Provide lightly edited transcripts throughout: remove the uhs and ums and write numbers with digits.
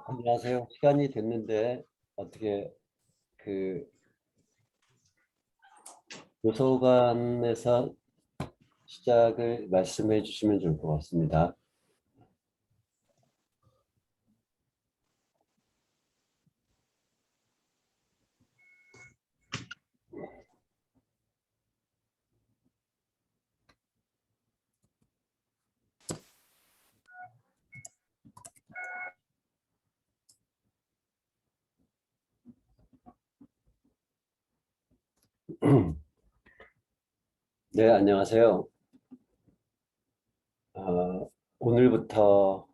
안녕하세요. 시간이 됐는데 어떻게 그 도서관에서 시작을 말씀해 주시면 좋을 것 같습니다. 네, 안녕하세요. 오늘부터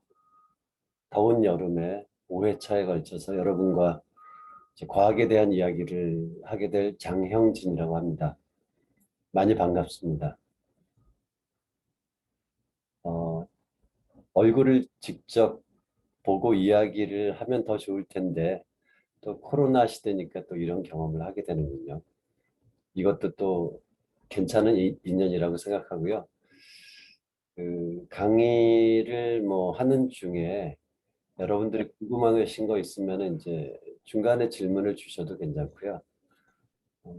더운 여름에 5회차에 걸쳐서 여러분과 이제 과학에 대한 이야기를 하게 될 장형진이라고 합니다. 많이 반갑습니다. 어, 얼굴을 직접 보고 이야기를 하면 더 좋을 텐데 또 코로나 시대니까 또 이런 경험을 하게 되는군요. 이것도 또 괜찮은 인연이라고 생각하고요. 강의를 뭐 하는 중에 여러분들이 궁금하신 거 있으면 이제 중간에 질문을 주셔도 괜찮고요.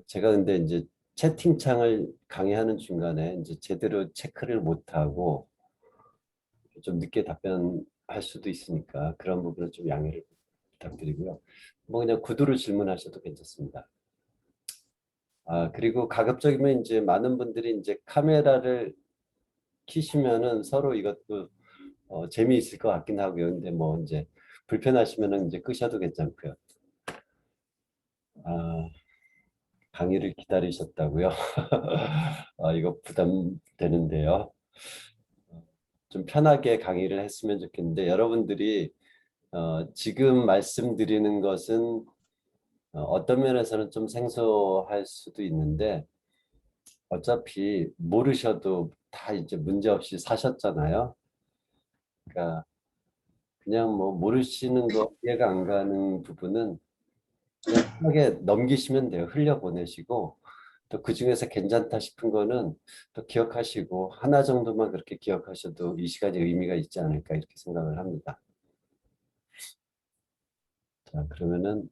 제가 근데 이제 채팅창을 강의하는 중간에 이제 제대로 체크를 못하고 좀 늦게 답변할 수도 있으니까 그런 부분은 좀 양해를 부탁드리고요. 뭐 그냥 구두로 질문하셔도 괜찮습니다. 그리고 가급적이면 이제 많은 분들이 이제 카메라를 키시면은 서로 이것도 재미있을 것 같긴 하고요. 근데 뭐 이제 불편하시면은 이제 끄셔도 괜찮고요. 아, 강의를 기다리셨다고요? 이거 부담되는데요. 좀 편하게 강의를 했으면 좋겠는데 여러분들이 지금 말씀드리는 것은 어떤 면에서는 좀 생소할 수도 있는데 어차피 모르셔도 다 이제 문제없이 사셨잖아요. 그러니까 그냥 뭐 모르시는 거 이해가 안 가는 부분은 그냥 편하게 넘기시면 돼요. 흘려보내시고 또 그중에서 괜찮다 싶은 거는 또 기억하시고 하나 정도만 그렇게 기억하셔도 이 시간이 의미가 있지 않을까 이렇게 생각을 합니다. 자, 그러면은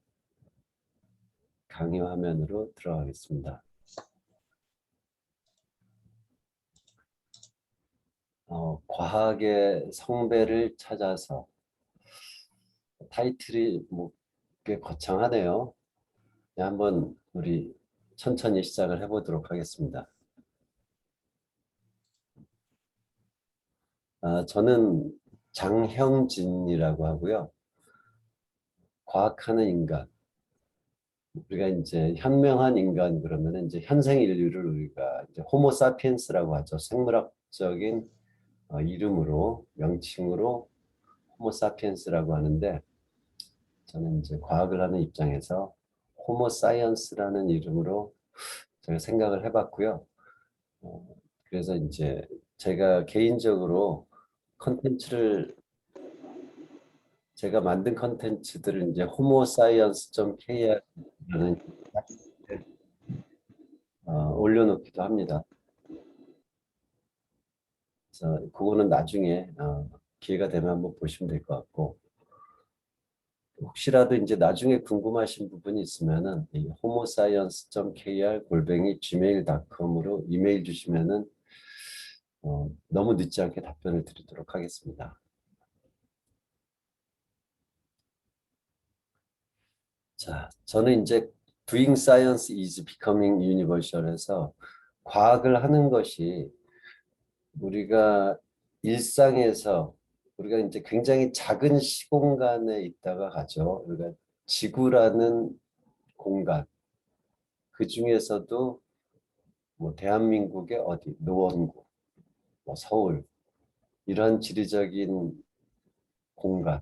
강의 화면으로 들어가겠습니다. 과학의 성배를 찾아서 타이틀이 뭐 꽤 거창하네요. 네, 한번 우리 천천히 시작을 해보도록 하겠습니다. 저는 장형진이라고 하고요. 과학하는 인간. 우리가 이제 현명한 인간 그러면은 이제 현생 인류를 우리가 이제 호모 사피엔스라고 하죠. 생물학적인 이름으로 명칭으로 호모 사피엔스라고 하는데 저는 이제 과학을 하는 입장에서 호모 사이언스라는 이름으로 제가 생각을 해봤고요. 어, 그래서 이제 제가 개인적으로 컨텐츠를 제가 만든 컨텐츠들을 이제 homoScience.kr라는 올려놓기도 합니다. 그래서 그거는 나중에 기회가 되면 한번 보시면 될 것 같고 혹시라도 이제 나중에 궁금하신 부분이 있으면은 이 homoscience.kr@gmail.com으로 이메일 주시면은 너무 늦지 않게 답변을 드리도록 하겠습니다. 자, 저는 이제 Doing Science is Becoming Universal에서 과학을 하는 것이 우리가 일상에서 우리가 이제 굉장히 작은 시공간에 있다가 가죠. 우리가 지구라는 공간, 그 중에서도 뭐 대한민국의 어디 노원구, 뭐 서울 이런 지리적인 공간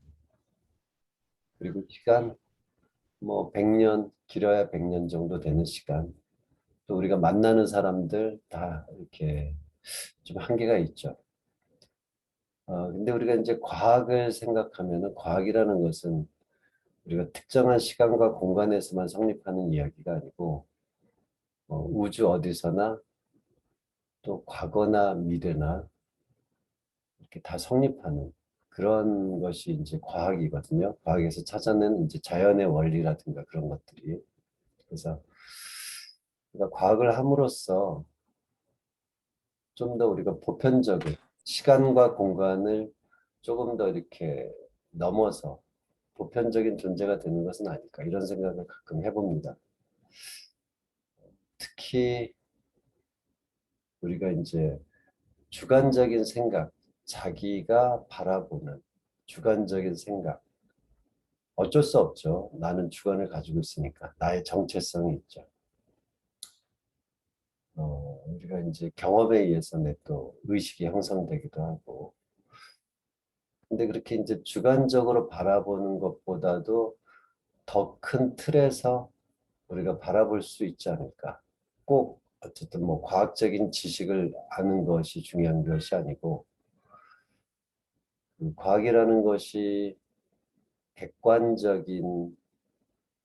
그리고 시간 뭐 100년 길어야 100년 정도 되는 시간 또 우리가 만나는 사람들 다 이렇게 좀 한계가 있죠. 근데 우리가 이제 과학을 생각하면은 과학이라는 것은 우리가 특정한 시간과 공간에서만 성립하는 이야기가 아니고 우주 어디서나 또 과거나 미래나 이렇게 다 성립하는 그런 것이 이제 과학이거든요. 과학에서 찾아낸 이제 자연의 원리라든가 그런 것들이. 그래서 그러니까 과학을 함으로써 좀 더 우리가 보편적인 시간과 공간을 조금 더 이렇게 넘어서 보편적인 존재가 되는 것은 아닐까 이런 생각을 가끔 해봅니다. 특히 우리가 이제 주관적인 생각, 자기가 바라보는 주관적인 생각 어쩔 수 없죠. 나는 주관을 가지고 있으니까 나의 정체성이 있죠. 우리가 이제 경험에 의해서 내 또 의식이 형성되기도 하고 근데 그렇게 이제 주관적으로 바라보는 것보다도 더 큰 틀에서 우리가 바라볼 수 있지 않을까. 꼭 어쨌든 뭐 과학적인 지식을 아는 것이 중요한 것이 아니고 과학이라는 것이 객관적인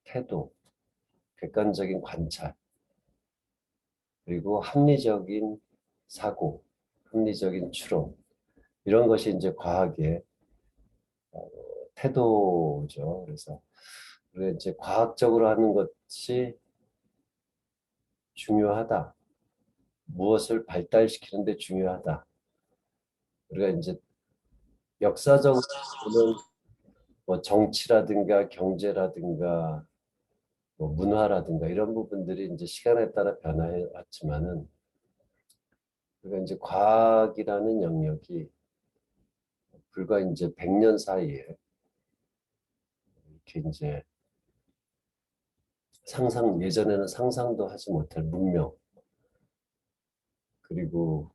태도, 객관적인 관찰, 그리고 합리적인 사고, 합리적인 추론 이런 것이 이제 과학의 어, 태도죠. 그래서 우리가 이제 과학적으로 하는 것이 중요하다. 무엇을 발달시키는 데 중요하다. 우리가 이제 역사적으로 보면 뭐 정치라든가 경제라든가 뭐 문화라든가 이런 부분들이 이제 시간에 따라 변화해 왔지만은 우리가 이제 과학이라는 영역이 불과 이제 100년 사이에 이렇게 이제 예전에는 상상도 하지 못할 문명 그리고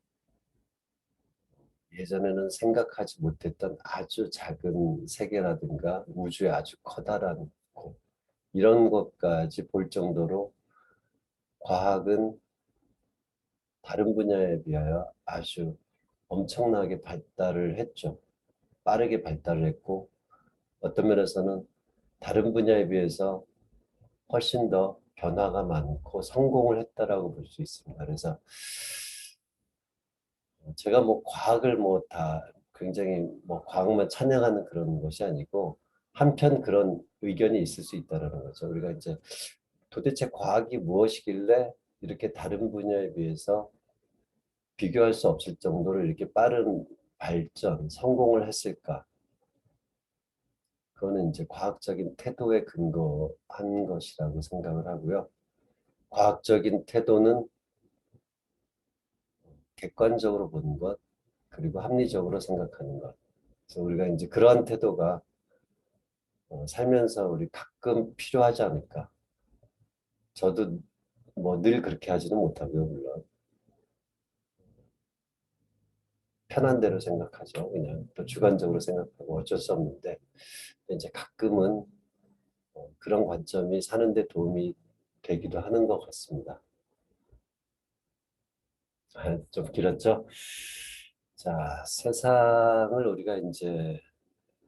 예전에는 생각하지 못했던 아주 작은 세계라든가 우주의 아주 커다란 곳 이런 것까지 볼 정도로 과학은 다른 분야에 비하여 아주 엄청나게 발달을 했죠. 빠르게 발달을 했고 어떤 면에서는 다른 분야에 비해서 훨씬 더 변화가 많고 성공을 했다라고 볼 수 있습니다. 그래서 제가 뭐 과학을 뭐 다 굉장히 뭐 과학만 찬양하는 그런 것이 아니고 한편 그런 의견이 있을 수 있다는 거죠. 우리가 이제 도대체 과학이 무엇이길래 이렇게 다른 분야에 비해서 비교할 수 없을 정도로 이렇게 빠른 발전, 성공을 했을까? 그거는 이제 과학적인 태도에 근거한 것이라고 생각을 하고요. 과학적인 태도는 객관적으로 보는 것, 그리고 합리적으로 생각하는 것. 그래서 우리가 이제 그러한 태도가 살면서 우리 가끔 필요하지 않을까. 저도 뭐 늘 그렇게 하지는 못하고요, 물론. 편한 대로 생각하죠. 그냥 또 주관적으로 생각하고 어쩔 수 없는데, 이제 가끔은 그런 관점이 사는데 도움이 되기도 하는 것 같습니다. 좀 길었죠? 자, 세상을 우리가 이제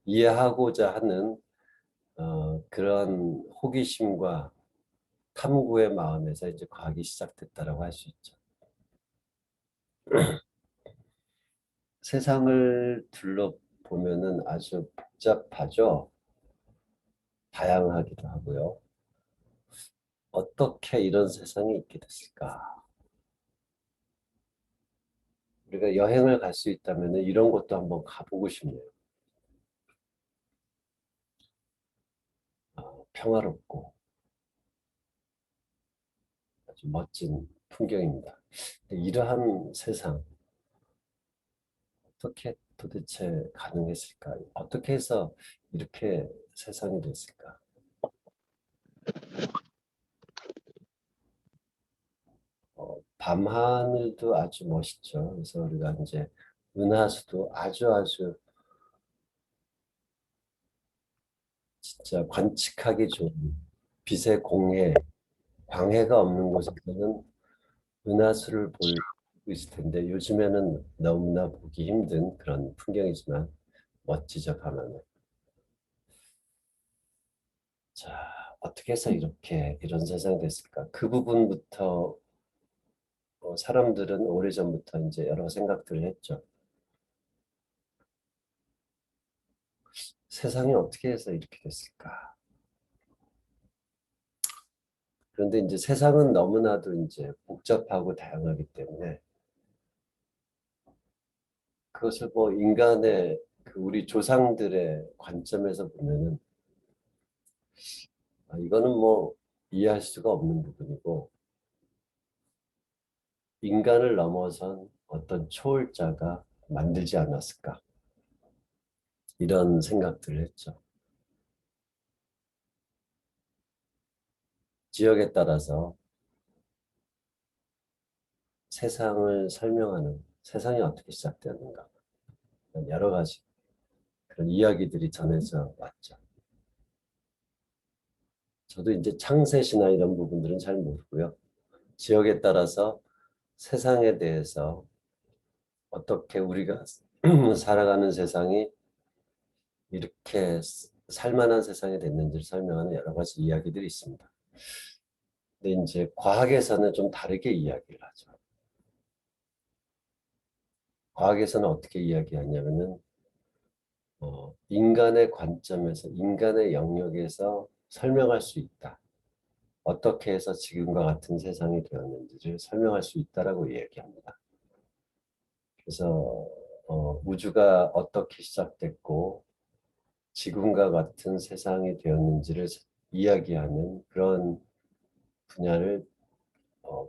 이해하고자 하는 그런 호기심과 탐구의 마음에서 이제 과학이 시작됐다라고 할 수 있죠. 세상을 둘러보면은 아주 복잡하죠. 다양하기도 하고요. 어떻게 이런 세상이 있게 됐을까? 우리가 여행을 갈 수 있다면 이런 곳도 한번 가보고 싶네요. 평화롭고 아주 멋진 풍경입니다. 이러한 세상, 어떻게 도대체 가능했을까? 어떻게 해서 이렇게 세상이 됐을까? 밤하늘도 아주 멋있죠. 그래서 우리가 이제 은하수도 아주 진짜 관측하기 좋은 빛의 공해, 광해가 없는 곳에서는 은하수를 볼 수 있을 텐데 요즘에는 너무나 보기 힘든 그런 풍경이지만 멋지죠, 밤하늘. 자, 어떻게 해서 이렇게 이런 세상이 됐을까? 그 부분부터 사람들은 오래전부터 이제 여러 생각들을 했죠. 세상이 어떻게 해서 이렇게 됐을까? 그런데 이제 세상은 너무나도 이제 복잡하고 다양하기 때문에 그것을 뭐 인간의 그 우리 조상들의 관점에서 보면은 이거는 뭐 이해할 수가 없는 부분이고 인간을 넘어선 어떤 초월자가 만들지 않았을까 이런 생각들을 했죠. 지역에 따라서 세상을 설명하는 세상이 어떻게 시작되었는가 여러 가지 그런 이야기들이 전해져 왔죠. 저도 이제 창세시나 이런 부분들은 잘 모르고요. 지역에 따라서 세상에 대해서 어떻게 우리가 살아가는 세상이 이렇게 살만한 세상이 됐는지를 설명하는 여러 가지 이야기들이 있습니다. 근데 이제 과학에서는 좀 다르게 이야기를 하죠. 과학에서는 어떻게 이야기하냐면은 인간의 관점에서 인간의 영역에서 설명할 수 있다. 어떻게 해서 지금과 같은 세상이 되었는지를 설명할 수 있다라고 이야기합니다. 그래서 우주가 어떻게 시작됐고 지금과 같은 세상이 되었는지를 이야기하는 그런 분야를 어,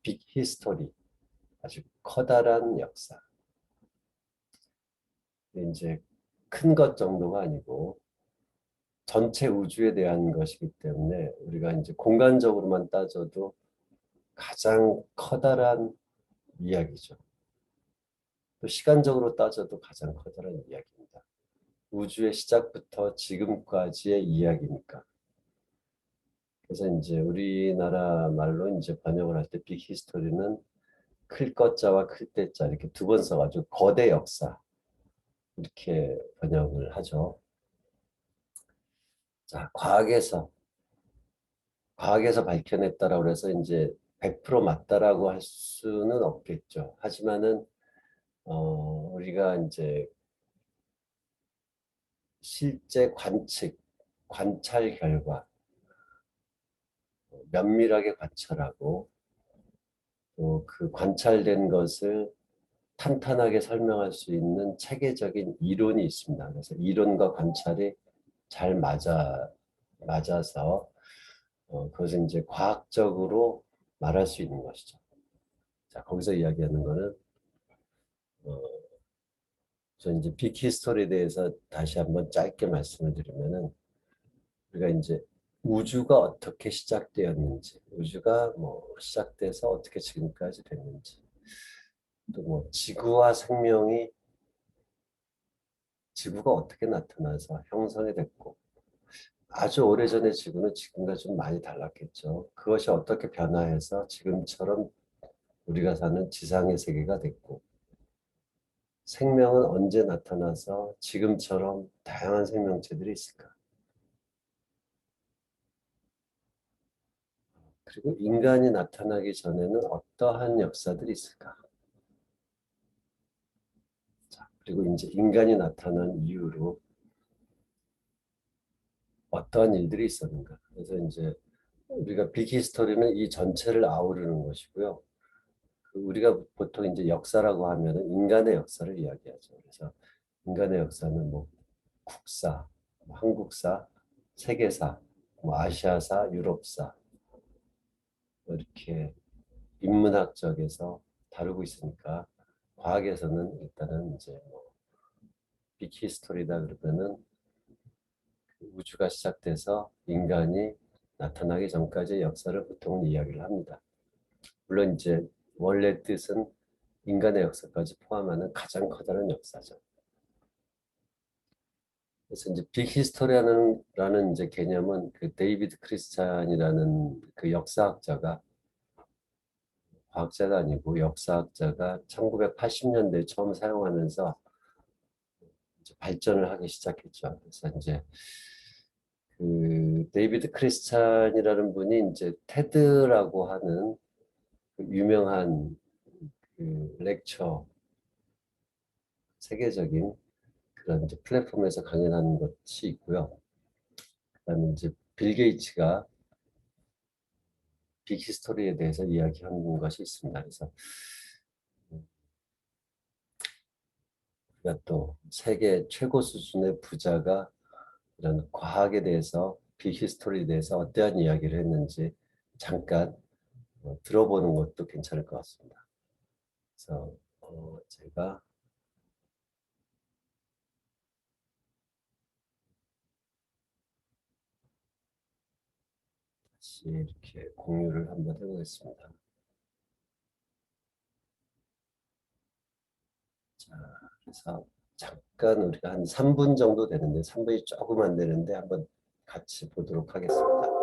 빅 히스토리, 아주 커다란 역사. 이제 큰 것 정도가 아니고 전체 우주에 대한 것이기 때문에 우리가 이제 공간적으로만 따져도 가장 커다란 이야기죠. 또 시간적으로 따져도 가장 커다란 이야기입니다. 우주의 시작부터 지금까지의 이야기니까. 그래서 이제 우리나라 말로 이제 번역을 할 때 빅 히스토리는 클 것자와 클 때자 이렇게 두 번 써가지고 거대 역사 이렇게 번역을 하죠. 자, 과학에서 밝혀냈다라고 해서 이제 100% 맞다라고 할 수는 없겠죠. 하지만은 우리가 이제 실제 관찰 결과 면밀하게 관찰하고 또 그 관찰된 것을 탄탄하게 설명할 수 있는 체계적인 이론이 있습니다. 그래서 이론과 관찰이 잘 맞아서 그것을 이제 과학적으로 말할 수 있는 것이죠. 자, 거기서 이야기하는 거는 어, 저 이제 빅히스토리에 대해서 다시 한번 짧게 말씀을 드리면은 우리가 이제 우주가 어떻게 시작되었는지, 우주가 뭐 시작돼서 어떻게 지금까지 됐는지, 또 뭐 지구가 어떻게 나타나서 형성이 됐고, 아주 오래전의 지구는 지금과 좀 많이 달랐겠죠. 그것이 어떻게 변화해서 지금처럼 우리가 사는 지상의 세계가 됐고, 생명은 언제 나타나서 지금처럼 다양한 생명체들이 있을까? 그리고 인간이 나타나기 전에는 어떠한 역사들이 있을까? 자, 그리고 이제 인간이 나타난 이후로 어떠한 일들이 있었는가? 그래서 이제 우리가 빅히스토리는 이 전체를 아우르는 것이고요. 우리가 보통 이제 역사라고 하면은 인간의 역사를 이야기하죠. 그래서 인간의 역사는 뭐 국사, 뭐 한국사, 세계사, 뭐 아시아사, 유럽사 뭐 이렇게 인문학적에서 다루고 있으니까 과학에서는 일단은 이제 뭐 빅히스토리다 그러면은 우주가 시작돼서 인간이 나타나기 전까지의 역사를 보통은 이야기를 합니다. 물론 이제 원래 뜻은 인간의 역사까지 포함하는 가장 커다란 역사죠. 그래서 이제 빅히스토리라는 이제 개념은 그 데이비드 크리스찬이라는 그 역사학자가, 과학자가 아니고 역사학자가 1980년대에 처음 사용하면서 이제 발전을 하기 시작했죠. 그래서 이제 그 데이비드 크리스찬이라는 분이 이제 테드라고 하는 그 유명한 그 렉처, 세계적인 그런 이제 플랫폼에서 강연하는 것이 있고요. 그다음에 이제 빌 게이츠가 빅 히스토리에 대해서 이야기하는 것이 있습니다. 그래서 우리가 또 세계 최고 수준의 부자가 이런 과학에 대해서, 빅 히스토리에 대해서 어떠한 이야기를 했는지 잠깐 들어보는 것도 괜찮을 것 같습니다. 그래서 제가 다시 이렇게 공유를 한번 해보겠습니다. 자, 그래서 잠깐 우리가 한 3분 정도 되는데, 3분이 조금 안 되는데 한번 같이 보도록 하겠습니다.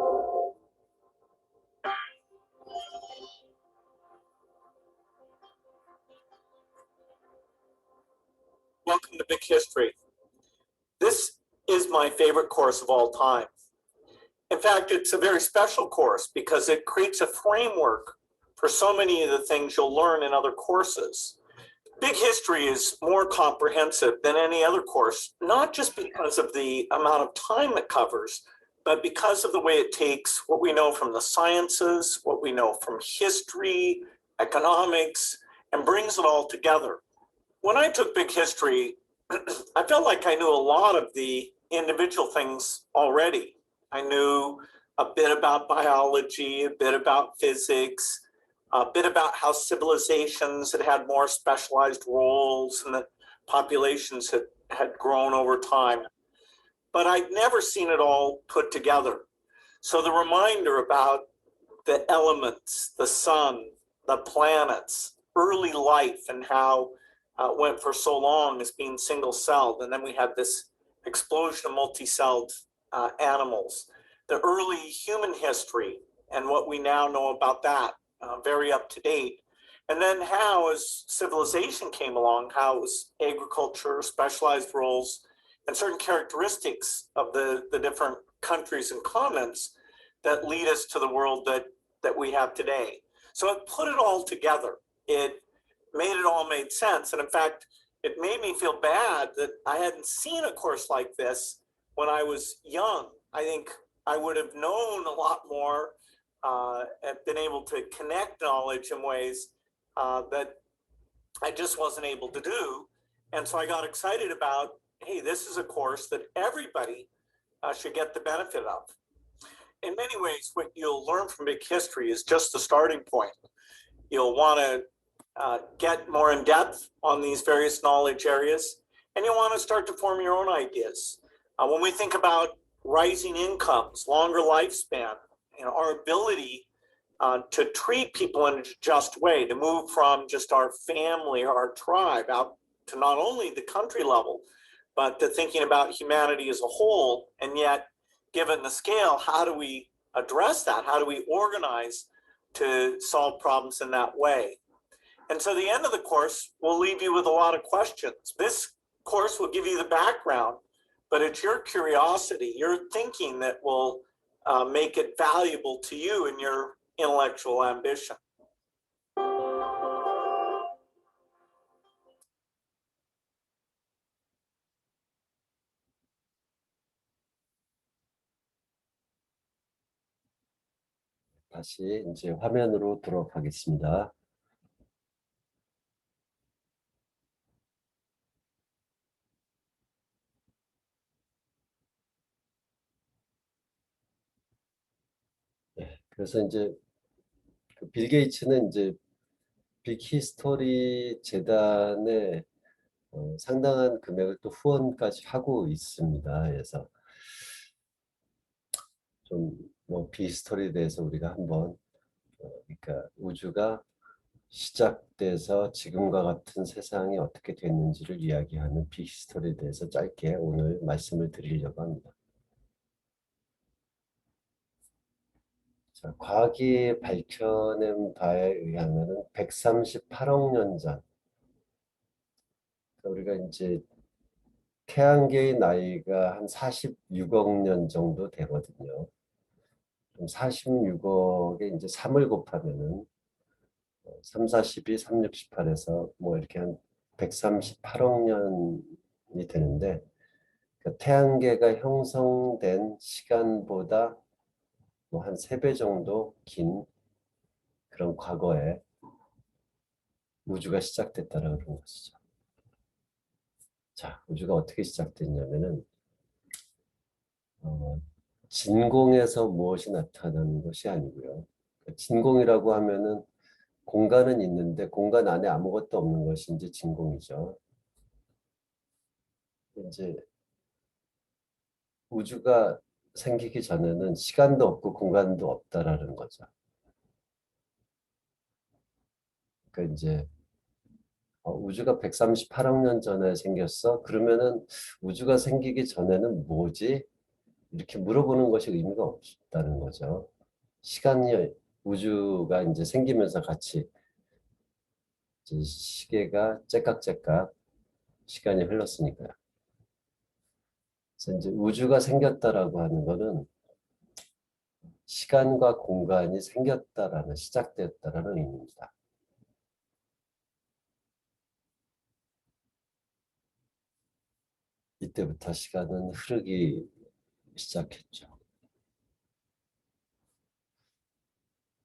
Welcome to Big History. This is my favorite course of all time. In fact, it's a very special course because it creates a framework for so many of the things you'll learn in other courses. Big History is more comprehensive than any other course, not just because of the amount of time it covers, but because of the way it takes what we know from the sciences, what we know from history, economics, and brings it all together. When I took Big History, I felt like I knew a lot of the individual things already. I knew a bit about biology, a bit about physics, a bit about how civilizations had more specialized roles and that populations had grown over time. But I'd never seen it all put together. So the reminder about the elements, the sun, the planets, early life, and how went for so long as being single-celled, and then we had this explosion of multi-celled animals. The early human history and what we now know about that, very up to date. And then how, as civilization came along, how it was agriculture, specialized roles, and certain characteristics of the different countries and continents that lead us to the world that we have today. So it put it all together. It made it all made sense. And in fact, it made me feel bad that I hadn't seen a course like this when I was young. I think I would have known a lot more, and been able to connect knowledge in ways that I just wasn't able to do. And so I got excited about, hey, this is a course that everybody should get the benefit of. In many ways, what you'll learn from Big History is just the starting point. You'll want to get more in depth on these various knowledge areas, and you want to start to form your own ideas. When we think about rising incomes, longer lifespan, our ability to treat people in a just way, to move from just our family or our tribe out to not only the country level, but to thinking about humanity as a whole. And yet, given the scale, how do we address that? How do we organize to solve problems in that way? And so the end of the course will leave you with a lot of questions. This course will give you the background, but it's your curiosity, your thinking that will make it valuable to you in your intellectual ambition. 다시 이제 화면으로 들어가겠습니다. 네, 그래서 이제 그빌 게이츠는 이제 빅 히스토리 재단에 상당한 금액을 또 후원까지 하고 있습니다. 그래서 좀 뭐 비스토리에 대해서 우리가 한번 그러니까 우주가 시작돼서 지금과 같은 세상이 어떻게 됐는지를 이야기하는 빅히스토리에 대해서 짧게 오늘 말씀을 드리려고 합니다. 자, 과학이 밝혀낸 바에 의하면 138억 년 전, 우리가 이제 태양계의 나이가 한 46억 년 정도 되거든요. 그럼 46억에 이제 3을 곱하면은 3, 42, 3, 68에서 뭐 이렇게 한 138억 년이 되는데, 그러니까 태양계가 형성된 시간보다 뭐 한 3배 정도 긴 그런 과거에 우주가 시작됐다라고 그런 것이죠. 자, 우주가 어떻게 시작됐냐면은 진공에서 무엇이 나타나는 것이 아니고요. 진공이라고 하면은 공간은 있는데 공간 안에 아무것도 없는 것이 이제 진공이죠. 이제 우주가 생기기 전에는 시간도 없고 공간도 없다라는 거죠. 그러니까 이제 우주가 138억 년 전에 생겼어? 그러면은 우주가 생기기 전에는 뭐지? 이렇게 물어보는 것이 의미가 없다는 거죠. 시간이 우주가 이제 생기면서 같이 이제 시계가 째깍째깍 시간이 흘렀으니까요. 그래서 이제 우주가 생겼다라고 하는 거는 시간과 공간이 생겼다라는 시작되었다라는 의미입니다. 이때부터 시간은 흐르기 시작했죠.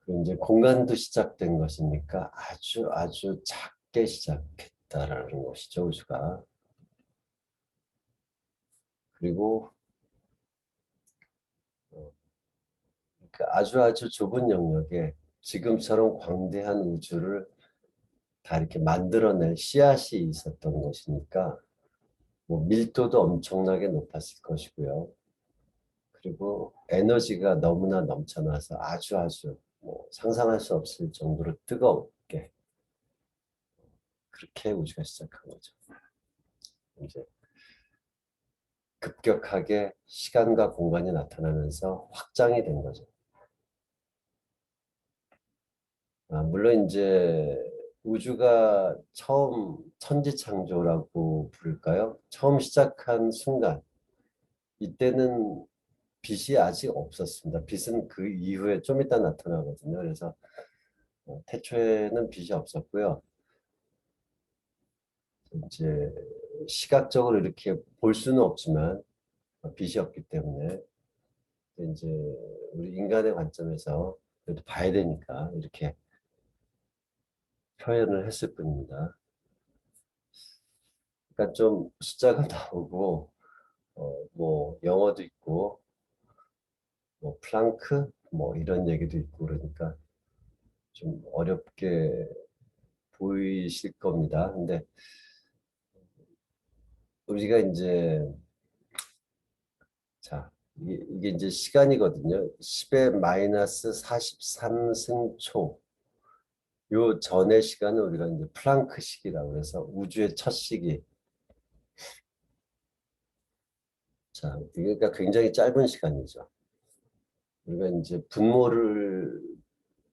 그리고 이제 공간도 시작된 것이니까 아주 작게 시작했다라는 것이죠, 우주가. 그리고 그 아주 좁은 영역에 지금처럼 광대한 우주를 다 이렇게 만들어낼 씨앗이 있었던 것이니까 뭐 밀도도 엄청나게 높았을 것이고요. 그리고 에너지가 너무나 넘쳐나서 아주 뭐 상상할 수 없을 정도로 뜨겁게 그렇게 우주가 시작한 거죠. 이제 급격하게 시간과 공간이 나타나면서 확장이 된 거죠. 물론 이제 우주가 처음 천지창조라고 부를까요? 처음 시작한 순간, 이때는 빛이 아직 없었습니다. 빛은 그 이후에 좀 이따 나타나거든요. 그래서 태초에는 빛이 없었고요. 이제 시각적으로 이렇게 볼 수는 없지만 빛이 없기 때문에 이제 우리 인간의 관점에서 그래도 봐야 되니까 이렇게 표현을 했을 뿐입니다. 그러니까 좀 숫자가 나오고 뭐 영어도 있고 뭐 플랑크 뭐 이런 얘기도 있고 그러니까 좀 어렵게 보이실 겁니다. 근데 우리가 이제 자 이게 이제 시간이거든요. 10의 마이너스 43승초 요 전의 시간을 우리가 이제 플랑크 시기라고 해서 우주의 첫 시기. 자, 그러니까 굉장히 짧은 시간이죠. 우리가 이제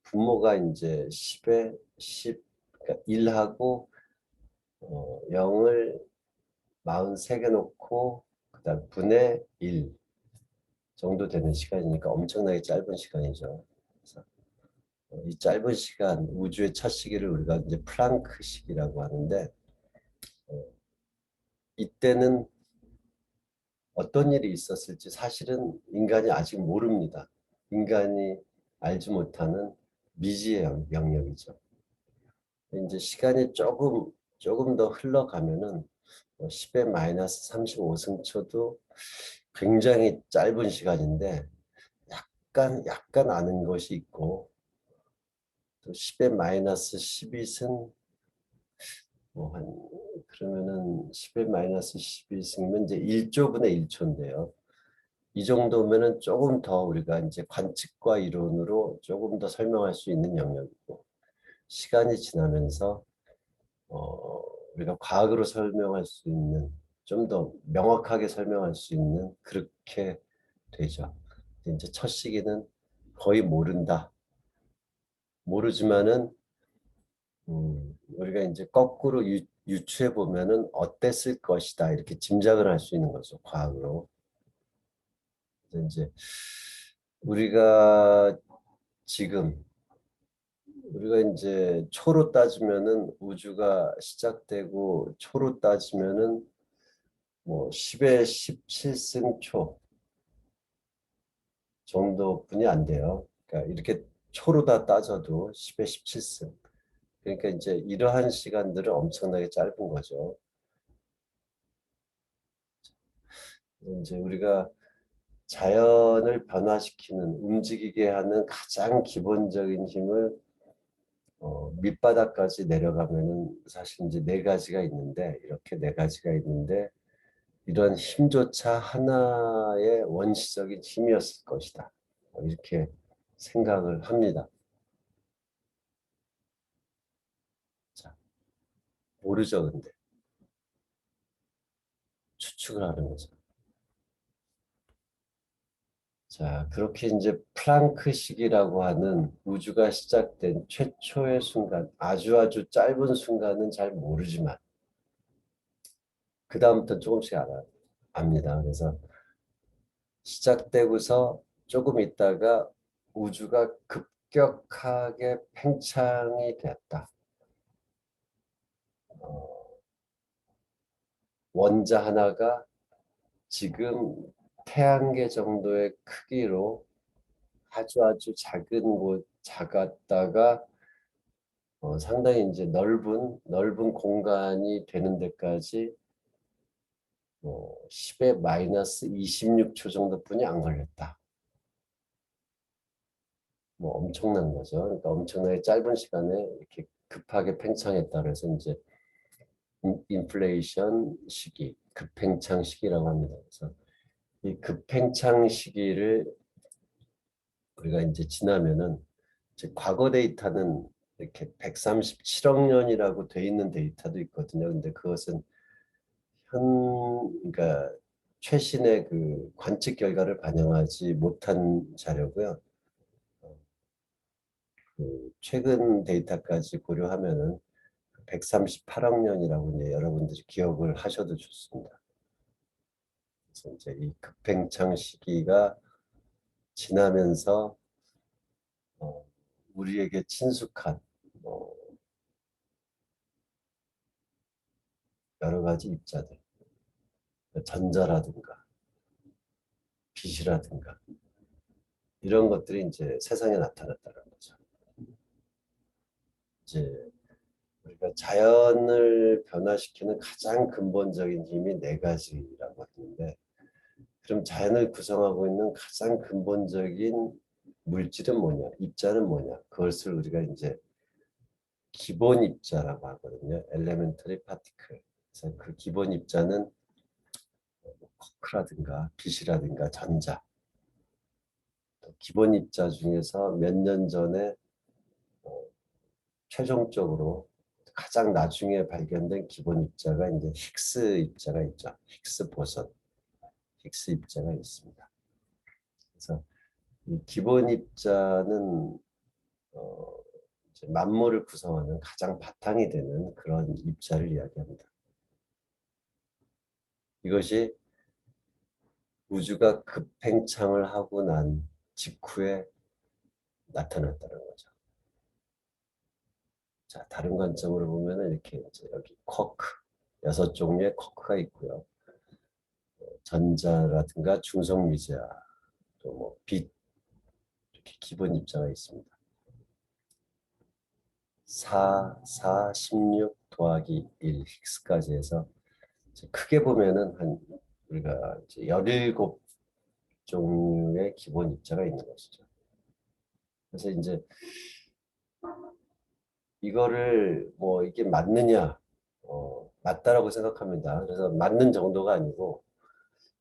분모가 이제 10에 10, 그러니까 1하고 0을 43개 놓고 그다음 분의 1 정도 되는 시간이니까 엄청나게 짧은 시간이죠. 그래서 이 짧은 시간 우주의 첫 시기를 우리가 이제 플랑크 시기라고 하는데 이때는 어떤 일이 있었을지 사실은 인간이 아직 모릅니다. 인간이 알지 못하는 미지의 영역이죠. 이제 시간이 조금 더 흘러가면은 10의 마이너스 35승초도 굉장히 짧은 시간인데 약간 아는 것이 있고 또 10의 마이너스 12승 뭐한 그러면은 10의 마이너스 12승이면 이제 1조분의 1초인데요. 이 정도면은 조금 더 우리가 이제 관측과 이론으로 조금 더 설명할 수 있는 영역이고, 시간이 지나면서 우리가 과학으로 설명할 수 있는, 좀 더 명확하게 설명할 수 있는 그렇게 되죠. 이제 첫 시기는 거의 모른다. 모르지만은 우리가 이제 거꾸로 유추해 보면은 어땠을 것이다 이렇게 짐작을 할 수 있는 거죠, 과학으로. 그래서 이제 우리가 지금 우리가 이제 초로 따지면은 우주가 시작되고 초로 따지면은 뭐 10의 17승 초 정도뿐이 안 돼요. 그러니까 이렇게 초로 다 따져도 10의 17승. 그러니까 이제 이러한 시간들은 엄청나게 짧은 거죠. 이제 우리가 자연을 변화시키는, 움직이게 하는 가장 기본적인 힘을 밑바닥까지 내려가면은 사실 이제 네 가지가 있는데, 이렇게 네 가지가 있는데, 이런 힘조차 하나의 원시적인 힘이었을 것이다. 이렇게 생각을 합니다. 자, 모르죠, 근데. 추측을 하는 거죠. 자, 그렇게 이제 플랑크식이라고 하는 우주가 시작된 최초의 순간, 아주 짧은 순간은 잘 모르지만, 그 다음부터 조금씩 압니다. 그래서 시작되고서 조금 있다가 우주가 급격하게 팽창이 되었다. 원자 하나가 지금 태양계 정도의 크기로 아주 작았다가 상당히 이제 넓은 공간이 되는 데까지 10의 마이너스 26초 정도뿐이 안 걸렸다. 뭐 엄청난 거죠. 그러니까 엄청나게 짧은 시간에 이렇게 급하게 팽창했다. 그래서 이제 인플레이션 시기, 급팽창 시기라고 합니다. 그래서 이 급팽창 시기를 우리가 이제 지나면은 이제 과거 데이터는 이렇게 137억 년이라고 돼 있는 데이터도 있거든요. 근데 그것은 그러니까 최신의 그 관측 결과를 반영하지 못한 자료고요. 그 최근 데이터까지 고려하면은 138억 년이라고 이제 여러분들이 기억을 하셔도 좋습니다. 그래서 이제 이 급팽창 시기가 지나면서 우리에게 친숙한 여러 가지 입자들, 전자라든가 빛이라든가 이런 것들이 이제 세상에 나타났다는 거죠. 이제 우리가 자연을 변화시키는 가장 근본적인 힘이 네 가지라고 하는데, 그럼 자연을 구성하고 있는 가장 근본적인 물질은 뭐냐? 입자는 뭐냐? 그것을 우리가 이제 기본 입자라고 하거든요. elementary particle. 그래서 그 기본 입자는 쿼크라든가 빛이라든가 전자. 기본 입자 중에서 몇 년 전에 최종적으로 가장 나중에 발견된 기본 입자가 이제 힉스 입자가 있죠. 힉스 보선, 힉스 입자가 있습니다. 그래서 이 기본 입자는 이제 만물을 구성하는 가장 바탕이 되는 그런 입자를 이야기합니다. 이것이 우주가 급팽창을 하고 난 직후에 나타났다는 거죠. 자, 다른 관점으로 보면은 이렇게 이제 여기 쿼크, 6종류의 쿼크가 있고요. 전자라든가 중성미자, 또 뭐 빛, 이렇게 기본 입자가 있습니다. 4, 16 더하기 1 힉스까지 해서 크게 보면은 우리가 이제 17종류의 기본 입자가 있는 것이죠. 그래서 이제 이거를 뭐 이게 맞느냐, 맞다라고 생각합니다. 그래서 맞는 정도가 아니고,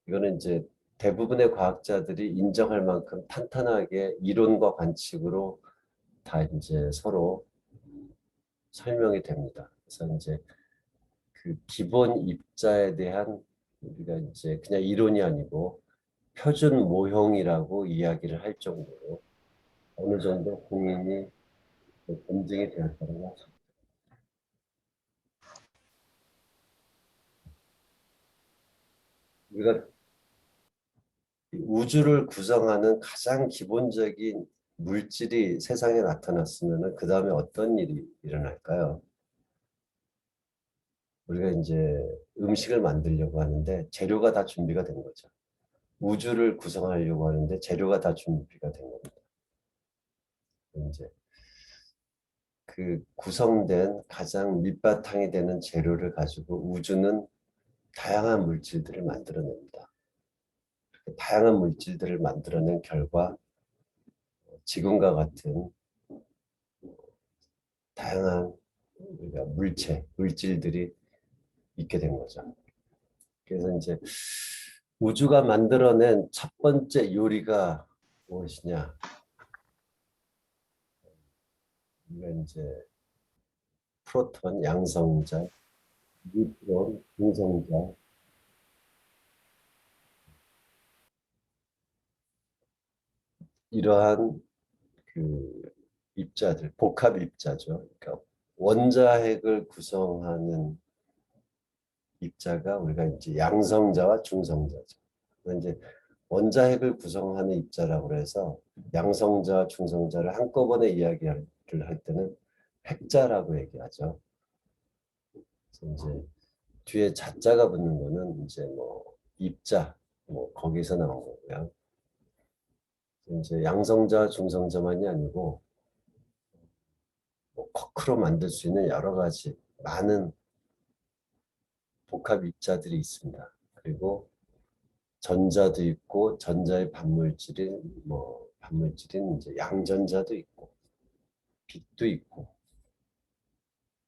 이거는 이제 대부분의 과학자들이 인정할 만큼 탄탄하게 이론과 관측으로 다 이제 서로 설명이 됩니다. 그래서 이제 그 기본 입자에 대한 우리가 이제 그냥 이론이 아니고 표준 모형이라고 이야기를 할 정도로 어느 정도 공인이 검증이 되었다고 하죠. 우리가 우주를 구성하는 가장 기본적인 물질이 세상에 나타났으면 그 다음에 어떤 일이 일어날까요? 우리가 이제 음식을 만들려고 하는데 재료가 다 준비가 된 거죠. 우주를 구성하려고 하는데 재료가 다 준비가 된 겁니다. 이제 그 구성된 가장 밑바탕이 되는 재료를 가지고 우주는 다양한 물질들을 만들어냅니다. 다양한 물질들을 만들어낸 결과 지금과 같은 다양한 우리가 물질들이 있게 된 거죠. 그래서 이제 우주가 만들어낸 첫 번째 요리가 무엇이냐? 이게 이제 프로톤 양성자, 뉴트론 중성자, 이러한 그 입자들, 복합 입자죠. 그러니까 원자핵을 구성하는 입자가 우리가 이제 양성자와 중성자죠. 이제 원자핵을 구성하는 입자라고 해서 양성자, 중성자를 한꺼번에 이야기를 할 때는 핵자라고 얘기하죠. 그래서 이제 뒤에 자자가 붙는 거는 이제 뭐 입자, 뭐 거기서 나온 거고요. 이제 양성자, 중성자만이 아니고 뭐 쿼크로 만들 수 있는 여러 가지 많은 복합 입자들이 있습니다. 그리고 전자도 있고 전자의 반물질인 이제 양전자도 있고 빛도 있고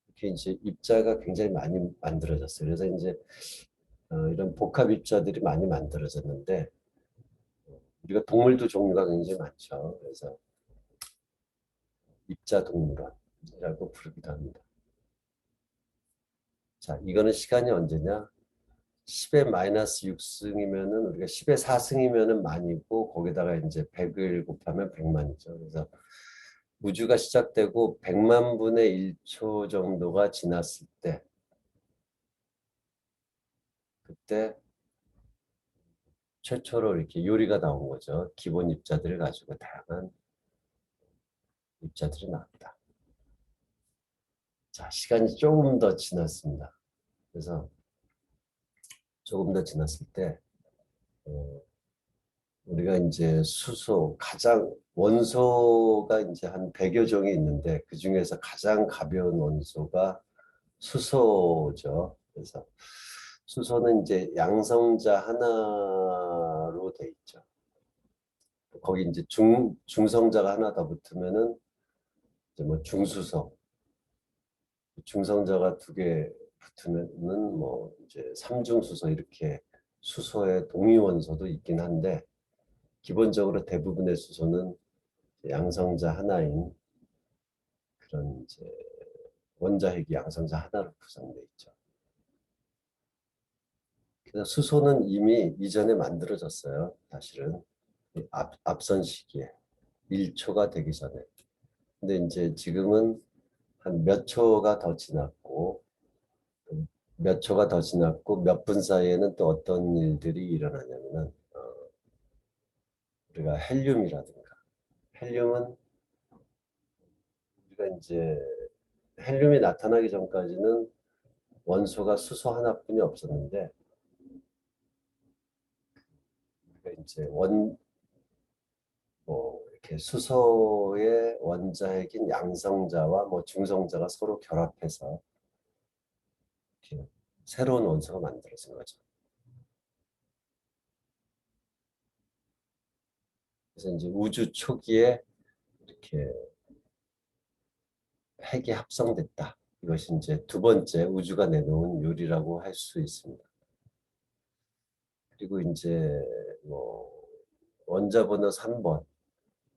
이렇게 이제 입자가 굉장히 많이 만들어졌어요. 그래서 이제 이런 복합 입자들이 많이 만들어졌는데 우리가 동물도 종류가 굉장히 많죠. 그래서 입자 동물원이라고 부르기도 합니다. 자, 이거는 시간이 언제냐? 10의 마이너스 6승이면은 우리가 10의 4승이면은 만이고 거기다가 이제 100을 곱하면 100만이죠. 그래서 우주가 시작되고 100만 분의 1초 정도가 지났을 때 그때 최초로 이렇게 요리가 나온 거죠. 기본 입자들을 가지고 다양한 입자들이 나왔다. 자, 시간이 조금 더 지났습니다. 그래서 조금 더 지났을 때 우리가 이제 수소, 가장 원소가 이제 한 100여 종이 있는데 그 중에서 가장 가벼운 원소가 수소죠. 그래서 수소는 이제 양성자 하나로 돼 있죠. 거기 이제 중성자가 하나 더 붙으면은 이제 뭐 중수소, 중성자가 두 개 붙으면은 뭐 이제 삼중수소 이렇게 수소의 동위 원소도 있긴 한데 기본적으로 대부분의 수소는 양성자 하나인 그런 이제 원자핵이 양성자 하나로 구성되어 있죠. 그래서 수소는 이미 이전에 만들어졌어요. 사실은 앞선 시기에 1초가 되기 전에. 근데 이제 지금은 한 몇 초가 더 지났고 몇 초가 더 지났고 몇 분 사이에는 또 어떤 일들이 일어나냐면은 우리가 헬륨이라든가 헬륨은 우리가 이제 헬륨이 나타나기 전까지는 원소가 수소 하나뿐이 없었는데 우리가 이제 이렇게 수소의 원자핵인 양성자와 뭐 중성자가 서로 결합해서 이렇게 새로운 원소가 만들어진 거죠. 그래서 이제 우주 초기에 이렇게 핵이 합성됐다. 이것이 이제 두 번째 우주가 내놓은 요리라고 할 수 있습니다. 그리고 이제 뭐 원자 번호 3번,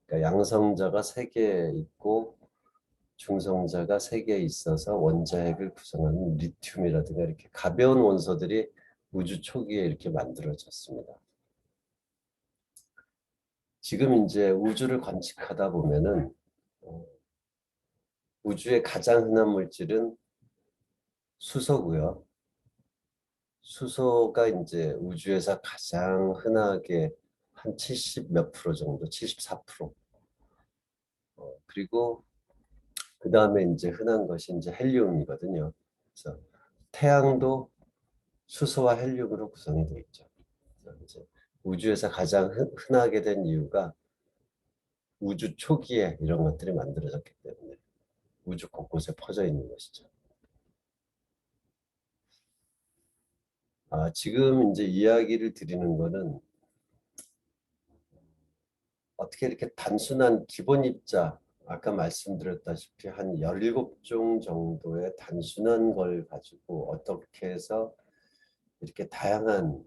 그러니까 양성자가 3개 있고 중성자가 3개 있어서 원자핵을 구성하는 리튬이라든가 이렇게 가벼운 원소들이 우주 초기에 이렇게 만들어졌습니다. 지금 이제 우주를 관측하다 보면은 우주의 가장 흔한 물질은 수소고요. 수소가 이제 우주에서 가장 흔하게 한 70 몇 프로 정도, 74%. 그리고 그 다음에 이제 흔한 것이 이제 헬륨이거든요. 그래서 태양도 수소와 헬륨으로 구성이 되어 있죠. 이제 우주에서 가장 흔하게 된 이유가 우주 초기에 이런 것들이 만들어졌기 때문에 우주 곳곳에 퍼져 있는 것이죠. 지금 이제 이야기를 드리는 거는 어떻게 이렇게 단순한 기본 입자, 아까 말씀드렸다시피 한 17종 정도의 단순한 걸 가지고 어떻게 해서 이렇게 다양한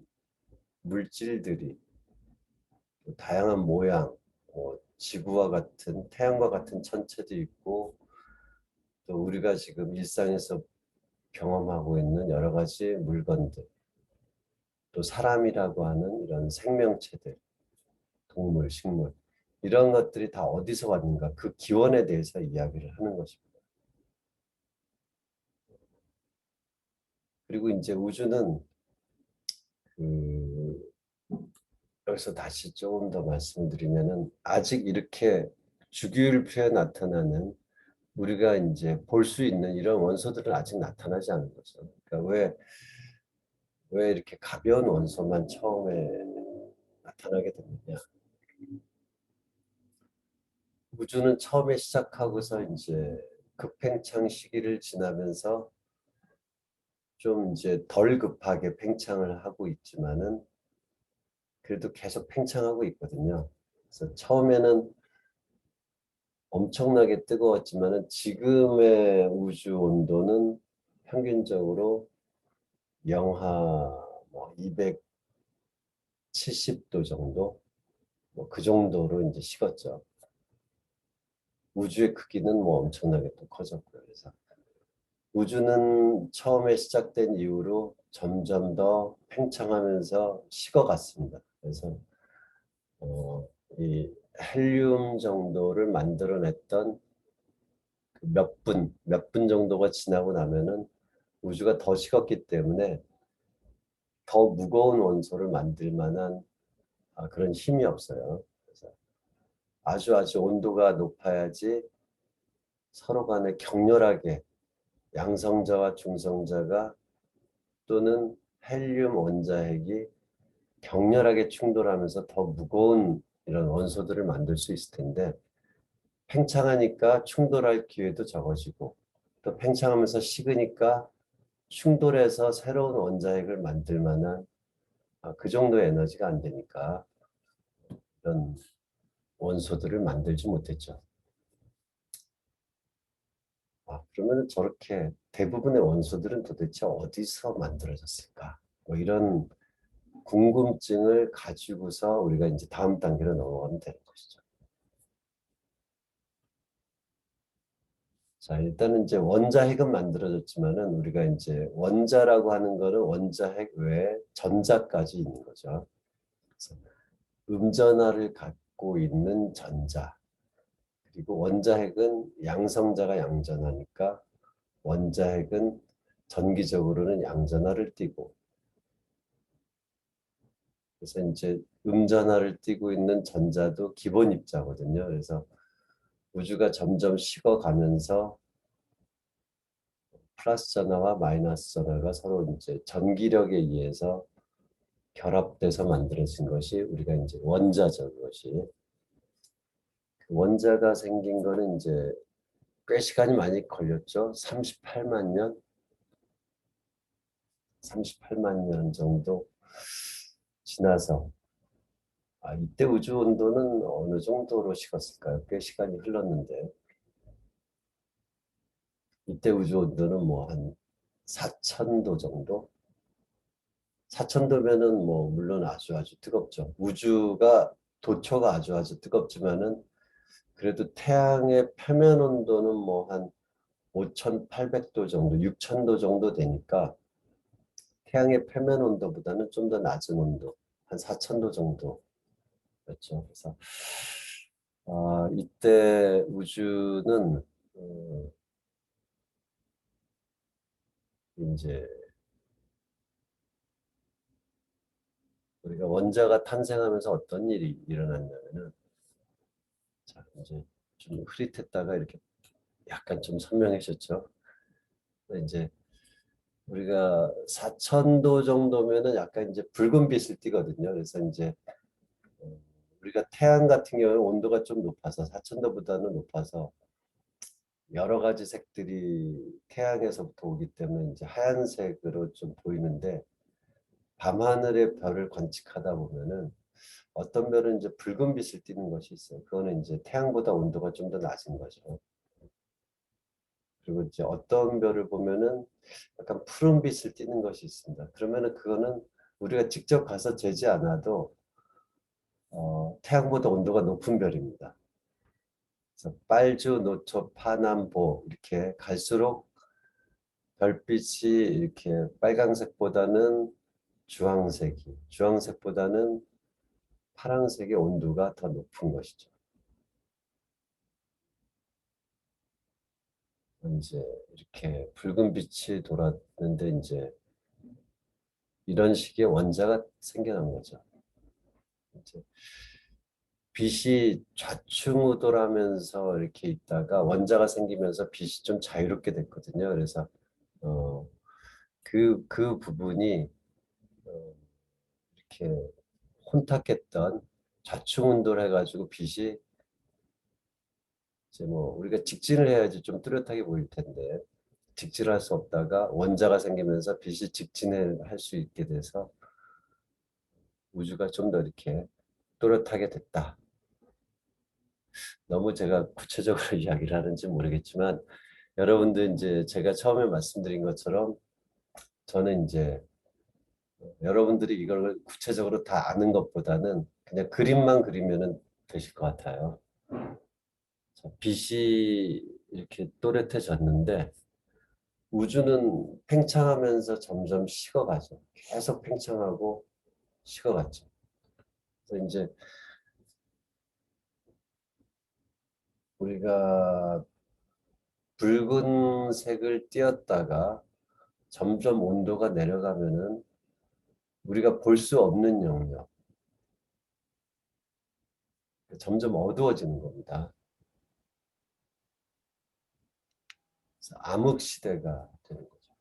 물질들이 다양한 모양, 지구와 같은 태양과 같은 천체도 있고 또 우리가 지금 일상에서 경험하고 있는 여러 가지 물건들, 또 사람이라고 하는 이런 생명체들, 동물, 식물 이런 것들이 다 어디서 왔는가 그 기원에 대해서 이야기를 하는 것입니다. 그리고 이제 우주는 여기서 다시 조금 더 말씀드리면은 아직 이렇게 주기율표에 나타나는 우리가 이제 볼 수 있는 이런 원소들은 아직 나타나지 않은 거죠. 그러니까 왜 이렇게 가벼운 원소만 처음에 나타나게 됐느냐. 우주는 처음에 시작하고서 이제 급팽창 시기를 지나면서 좀 이제 덜 급하게 팽창을 하고 있지만은 그래도 계속 팽창하고 있거든요. 그래서 처음에는 엄청나게 뜨거웠지만은 지금의 우주 온도는 평균적으로 영하 270도 정도 그 정도로 이제 식었죠. 우주의 크기는 엄청나게 또 커졌고요. 그래서 우주는 처음에 시작된 이후로 점점 더 팽창하면서 식어갔습니다. 그래서 이 헬륨 정도를 만들어냈던 몇 분 정도가 지나고 나면은 우주가 더 식었기 때문에 더 무거운 원소를 만들 만한 그런 힘이 없어요. 그래서 아주 온도가 높아야지 서로 간에 격렬하게 양성자와 중성자가 또는 헬륨 원자핵이 격렬하게 충돌하면서 더 무거운 이런 원소들을 만들 수 있을 텐데 팽창하니까 충돌할 기회도 적어지고 또 팽창하면서 식으니까 충돌해서 새로운 원자핵을 만들 만한 그 정도의 에너지가 안 되니까 이런 원소들을 만들지 못했죠. 그러면 저렇게 대부분의 원소들은 도대체 어디서 만들어졌을까? 이런 궁금증을 가지고서 우리가 이제 다음 단계로 넘어가면 되는 것이죠. 자, 일단은 이제 원자핵은 만들어졌지만은 우리가 이제 원자라고 하는 거는 원자핵 외에 전자까지 있는 거죠. 그래서 음전하를 갖고 있는 전자. 그리고 원자핵은 양성자가 양전하니까 원자핵은 전기적으로는 양전하를 띠고 그래서 이제 음전하를 띠고 있는 전자도 기본 입자거든요. 그래서 우주가 점점 식어가면서 플러스 전하와 마이너스 전하가 서로 이제 전기력에 의해서 결합돼서 만들어진 것이 우리가 이제 원자죠. 그것이 원자가 생긴 거는 이제 꽤 시간이 많이 걸렸죠. 38만 년 정도 지나서 이때 우주 온도는 어느 정도로 식었을까요? 꽤 시간이 흘렀는데 이때 우주 온도는 한 4,000도 정도? 4,000도면은 뭐 물론 아주 뜨겁죠. 우주가 도초가 아주 뜨겁지만은 그래도 태양의 표면 온도는 뭐 한 5,800도 정도, 6,000도 정도 되니까 태양의 표면 온도보다는 좀 더 낮은 온도, 한 4,000도 정도였죠. 그래서 이때 우주는 이제 우리가 원자가 탄생하면서 어떤 일이 일어났냐면은, 자 이제 좀 흐릿했다가 이렇게 약간 좀 선명해졌죠. 이제 우리가 4,000도 정도면은 약간 이제 붉은 빛을 띠거든요. 그래서 이제 우리가 태양 같은 경우는 온도가 좀 높아서 4,000도보다는 높아서 여러 가지 색들이 태양에서부터 오기 때문에 이제 하얀색으로 좀 보이는데, 밤하늘의 별을 관측하다 보면은 어떤 별은 이제 붉은 빛을 띠는 것이 있어요. 그거는 이제 태양보다 온도가 좀 더 낮은 거죠. 그리고 이제 어떤 별을 보면은 약간 푸른 빛을 띠는 것이 있습니다. 그러면은 그거는 우리가 직접 가서 재지 않아도 태양보다 온도가 높은 별입니다. 그래서 빨주, 노초, 파남보 이렇게 갈수록 별빛이 이렇게 빨강색보다는 주황색이, 주황색보다는 파란색의 온도가 더 높은 것이죠. 이제 이렇게 붉은 빛이 돌았는데 이제 이런 식의 원자가 생겨난 거죠. 이제 빛이 좌충우돌하면서 이렇게 있다가 원자가 생기면서 빛이 좀 자유롭게 됐거든요. 그래서 그 부분이 이렇게 혼탁했던 좌충운동을 해가지고 빛이 이제 뭐 우리가 직진을 해야지 좀 뚜렷하게 보일 텐데 직진을 할 수 없다가 원자가 생기면서 빛이 직진을 할 수 있게 돼서 우주가 좀 더 이렇게 또렷하게 됐다. 너무 제가 구체적으로 이야기를 하는지 모르겠지만 여러분들 이제 제가 처음에 말씀드린 것처럼 저는 이제 여러분들이 이걸 구체적으로 다 아는 것보다는 그냥 그림만 그리면은 되실 것 같아요. 빛이 이렇게 또렷해졌는데 우주는 팽창하면서 점점 식어가죠. 계속 팽창하고 식어갔죠. 그래서 이제 우리가 붉은색을 띄었다가 점점 온도가 내려가면은 우리가 볼 수 없는 영역, 점점 어두워지는 겁니다. 그래서 암흑 시대가 되는 거죠.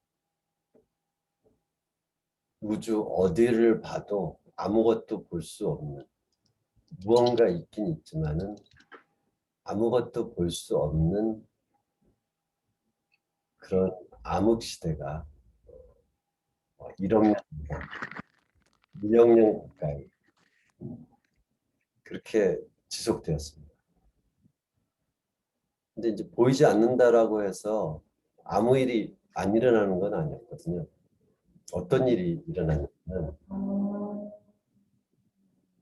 우주 어디를 봐도 아무것도 볼 수 없는, 무언가 있긴 있지만은 아무것도 볼 수 없는 그런 암흑 시대가 1억 년, 2억 년 가까이 그렇게 지속되었습니다. 근데 이제 보이지 않는다라고 해서 아무 일이 안 일어나는 건 아니었거든요. 어떤 일이 일어났냐면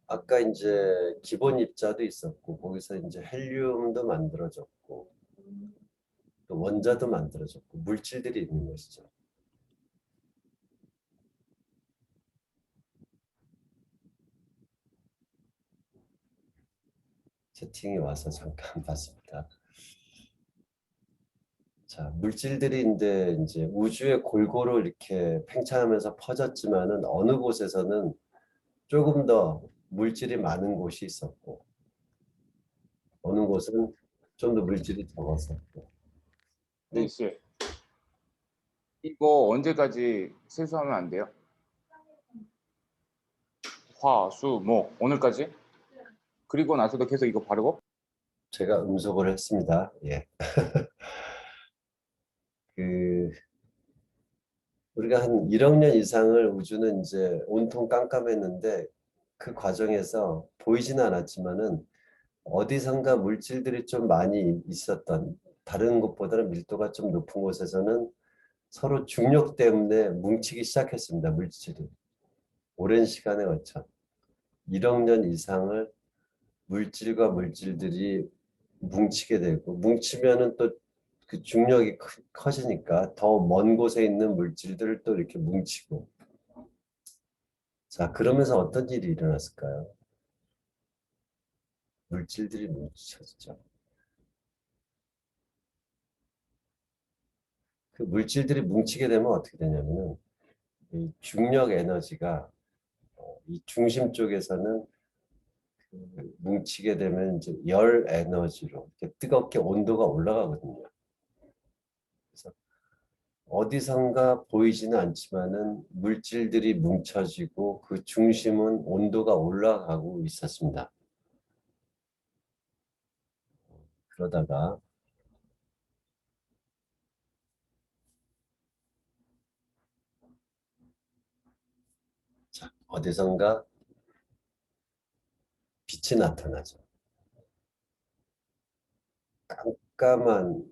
아까 이제 기본 입자도 있었고 거기서 이제 헬륨도 만들어졌고 또 원자도 만들어졌고 물질들이 있는 것이죠. 채팅이 와서 잠깐 봤습니다. 자, 물질들인데 이제 우주에 골고루 이렇게 팽창하면서 퍼졌지만은 어느 곳에서는 조금 더 물질이 많은 곳이 있었고 어느 곳은 좀 더 물질이 적었었고. 네, 씨. 이거 언제까지 세수하면 안 돼요? 화, 수, 목 오늘까지? 그리고 나서도 계속 이거 바르고? 제가 음속을 했습니다. 예. 그 우리가 한 1억 년 이상을 우주는 이제 온통 깜깜했는데 그 과정에서 보이지는 않았지만은 어디선가 물질들이 좀 많이 있었던 다른 곳보다는 밀도가 좀 높은 곳에서는 서로 중력 때문에 뭉치기 시작했습니다. 물질이. 오랜 시간에 걸쳐 1억 년 이상을 물질과 물질들이 뭉치게 되고 뭉치면은 또 그 중력이 커지니까 더 먼 곳에 있는 물질들을 또 이렇게 뭉치고 자 그러면서 어떤 일이 일어났을까요? 물질들이 뭉쳐졌죠. 그 물질들이 뭉치게 되면 어떻게 되냐면은 이 중력 에너지가 이 중심 쪽에서는 그 뭉치게 되면 이제 열 에너지로 이렇게 뜨겁게 온도가 올라가거든요. 그래서 어디선가 보이지는 않지만은 물질들이 뭉쳐지고 그 중심은 온도가 올라가고 있었습니다. 그러다가 자, 어디선가 빛이 나타나죠. 깜깜한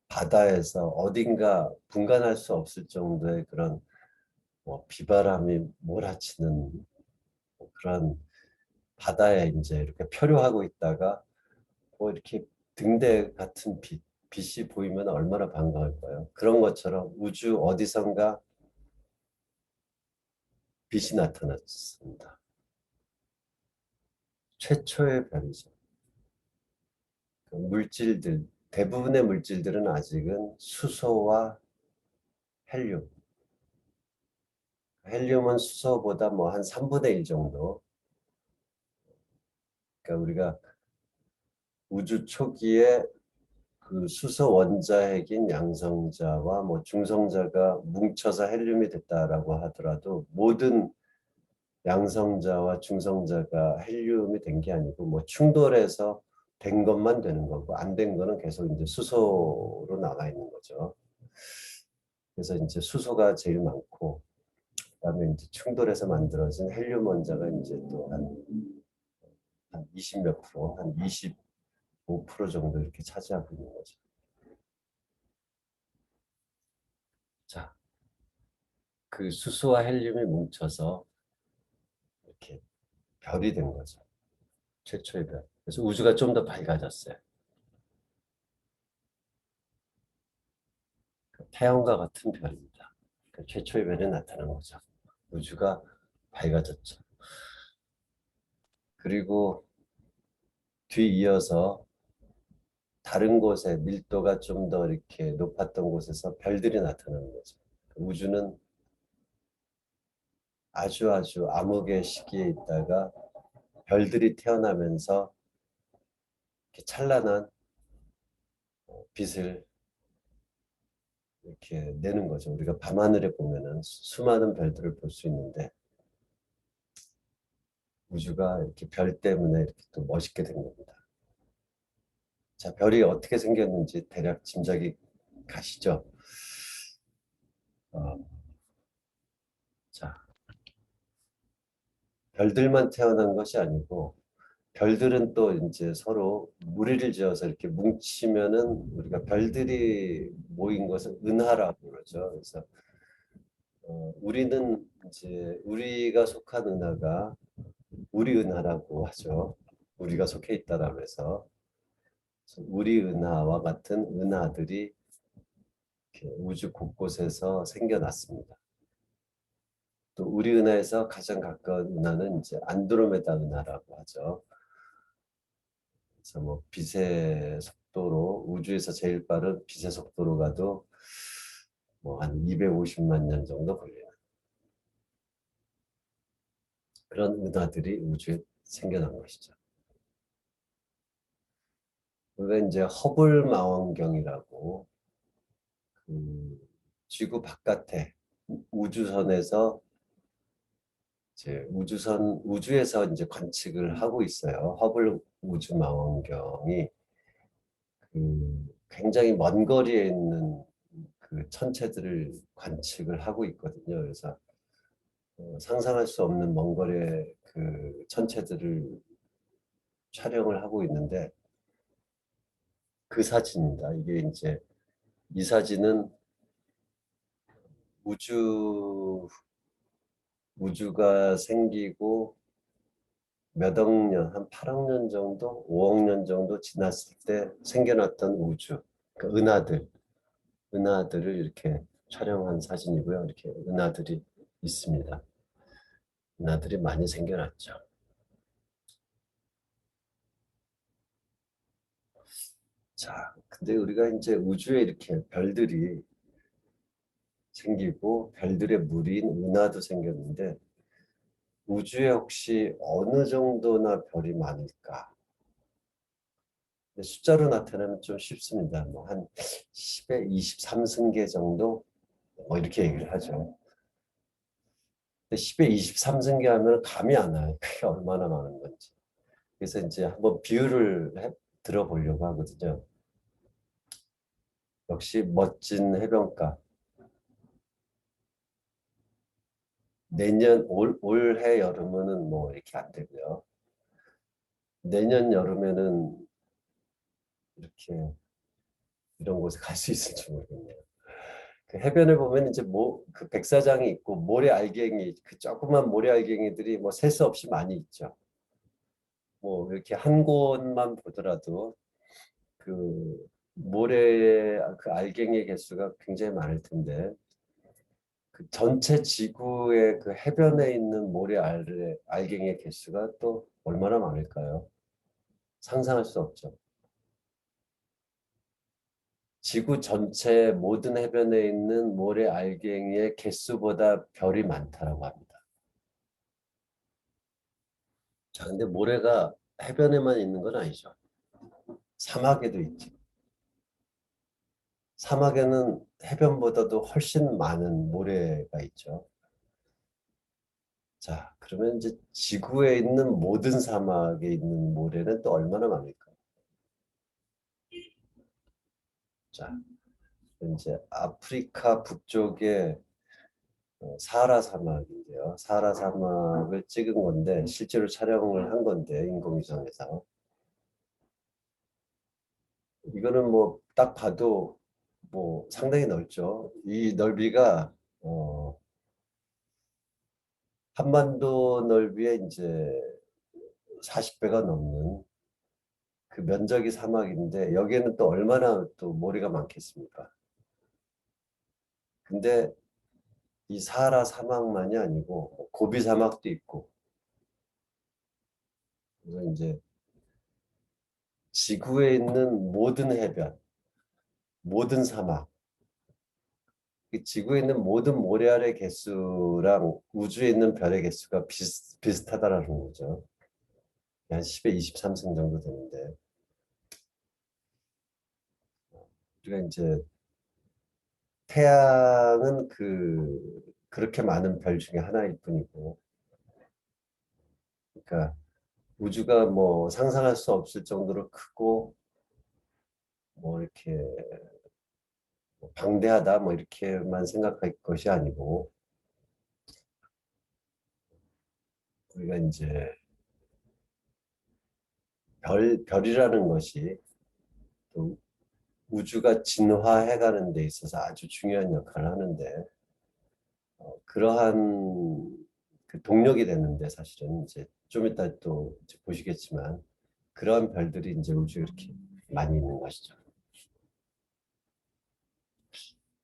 바다에서 어딘가 분간할 수 없을 정도의 그런 뭐 비바람이 몰아치는 뭐 그런 바다에 이제 이렇게 표류하고 있다가 뭐 이렇게 등대 같은 빛이 보이면 얼마나 반가울까요? 그런 것처럼 우주 어디선가 빛이 나타났습니다. 최초의 별이죠. 그 물질들, 대부분의 물질들은 아직은 수소와 헬륨. 헬륨은 수소보다 뭐 한 3분의 1 정도. 그러니까 우리가 우주 초기에 그 수소 원자핵인 양성자와 뭐 중성자가 뭉쳐서 헬륨이 됐다라고 하더라도 모든 양성자와 중성자가 헬륨이 된 게 아니고 뭐 충돌해서 된 것만 되는 거고 안 된 거는 계속 이제 수소로 나가 있는 거죠. 그래서 이제 수소가 제일 많고 그다음에 이제 충돌해서 만들어진 헬륨 원자가 이제 또 한 20 몇 프로, 한 25% 정도 이렇게 차지하고 있는 거죠. 자, 그 수소와 헬륨이 뭉쳐서 이렇게 별이 된 거죠. 최초의 별. 그래서 우주가 좀 더 밝아졌어요. 태양과 같은 별입니다. 그 최초의 별이 나타난 거죠. 우주가 밝아졌죠. 그리고 뒤이어서 다른 곳에 밀도가 좀 더 이렇게 높았던 곳에서 별들이 나타나는 거죠. 우주는 아주 암흑의 시기에 있다가 별들이 태어나면서 이렇게 찬란한 빛을 이렇게 내는 거죠. 우리가 밤하늘에 보면은 수많은 별들을 볼 수 있는데 우주가 이렇게 별 때문에 이렇게 또 멋있게 된 겁니다. 자, 별이 어떻게 생겼는지 대략 짐작이 가시죠? 어, 자, 별들만 태어난 것이 아니고 별들은 또 이제 서로 무리를 지어서 이렇게 뭉치면은 우리가 별들이 모인 것을 은하라고 그러죠. 그래서 우리는 이제 우리가 속한 은하가 우리 은하라고 하죠. 우리가 속해 있다라고 해서 우리 은하와 같은 은하들이 이렇게 우주 곳곳에서 생겨났습니다. 또 우리 은하에서 가장 가까운 은하는 이제 안드로메다 은하라고 하죠. 그래서 뭐 빛의 속도로 우주에서 제일 빠른 빛의 속도로 가도 뭐 한 250만 년 정도 걸려요. 그런 은하들이 우주에 생겨난 것이죠. 우리가 이제 허블 망원경이라고 그 지구 바깥에 우주선에서 이제 우주에서 이제 관측을 하고 있어요. 허블 우주 망원경이 굉장히 먼 거리에 있는 그 천체들을 관측을 하고 있거든요. 그래서 상상할 수 없는 먼 거리의 그 천체들을 촬영을 하고 있는데 그 사진입니다. 이게 이제 이 사진은 우주 우주가 생기고 몇 억 년, 한 8억 년 정도, 5억 년 정도 지났을 때 생겨났던 우주, 그 은하들을 이렇게 촬영한 사진이고요. 이렇게 은하들이 있습니다. 은하들이 많이 생겨났죠. 자, 근데 우리가 이제 우주에 이렇게 별들이 생기고 별들의 무리인 은하도 생겼는데 우주에 혹시 어느 정도나 별이 많을까? 숫자로 나타내면 좀 쉽습니다. 뭐 한 10의 23승계 정도 뭐 이렇게 얘기를 하죠. 근데 10의 23승계 하면 감이 안 와요. 그게 얼마나 많은 건지. 그래서 이제 한번 비율을 들어보려고 하거든요. 역시 멋진 해변가. 올해 여름에는 뭐 이렇게 안 되고요. 내년 여름에는 이렇게 이런 곳에 갈 수 있을지 모르겠네요. 그 해변에 보면 이제 그 백사장이 있고 모래 알갱이, 그 조그만 모래 알갱이들이 뭐 셀 수 없이 많이 있죠. 뭐 이렇게 한 곳만 보더라도 그 모래 그 알갱이 개수가 굉장히 많을 텐데 그 전체 지구의 그 해변에 있는 모래 알갱이 개수가 또 얼마나 많을까요? 상상할 수 없죠. 지구 전체 모든 해변에 있는 모래 알갱이의 개수보다 별이 많다라고 합니다. 자, 근데 모래가 해변에만 있는 건 아니죠. 사막에도 있죠. 사막에는 해변보다도 훨씬 많은 모래가 있죠. 자, 그러면 이제 지구에 있는 모든 사막에 있는 모래는 또 얼마나 많을까? 자, 이제 아프리카 북쪽에 사하라 사막인데요. 사하라 사막을 찍은 건데 실제로 촬영을 한 건데 인공위성에서 이거는 뭐 딱 봐도 뭐 상당히 넓죠. 이 넓이가 한반도 넓이의 이제 40배가 넘는 그 면적이 사막인데 여기에는 또 얼마나 또 모래가 많겠습니까? 근데 이 사하라 사막만이 아니고 고비 사막도 있고 그래서 이제 지구에 있는 모든 해변, 모든 사막, 이 지구에 있는 모든 모래알의 개수랑 우주에 있는 별의 개수가 비슷하다라는 거죠. 한 10의 23승 정도 되는데 우리가 이제 태양은 그렇게 많은 별 중에 하나일 뿐이고 그러니까 우주가 뭐 상상할 수 없을 정도로 크고 뭐 이렇게 방대하다 뭐 이렇게만 생각할 것이 아니고 우리가 이제 별이라는 것이 또 우주가 진화해가는 데 있어서 아주 중요한 역할을 하는데 그러한 그 동력이 되는데 사실은 이제 좀 이따 또 이제 보시겠지만 그러한 별들이 이제 우주에 이렇게 많이 있는 것이죠.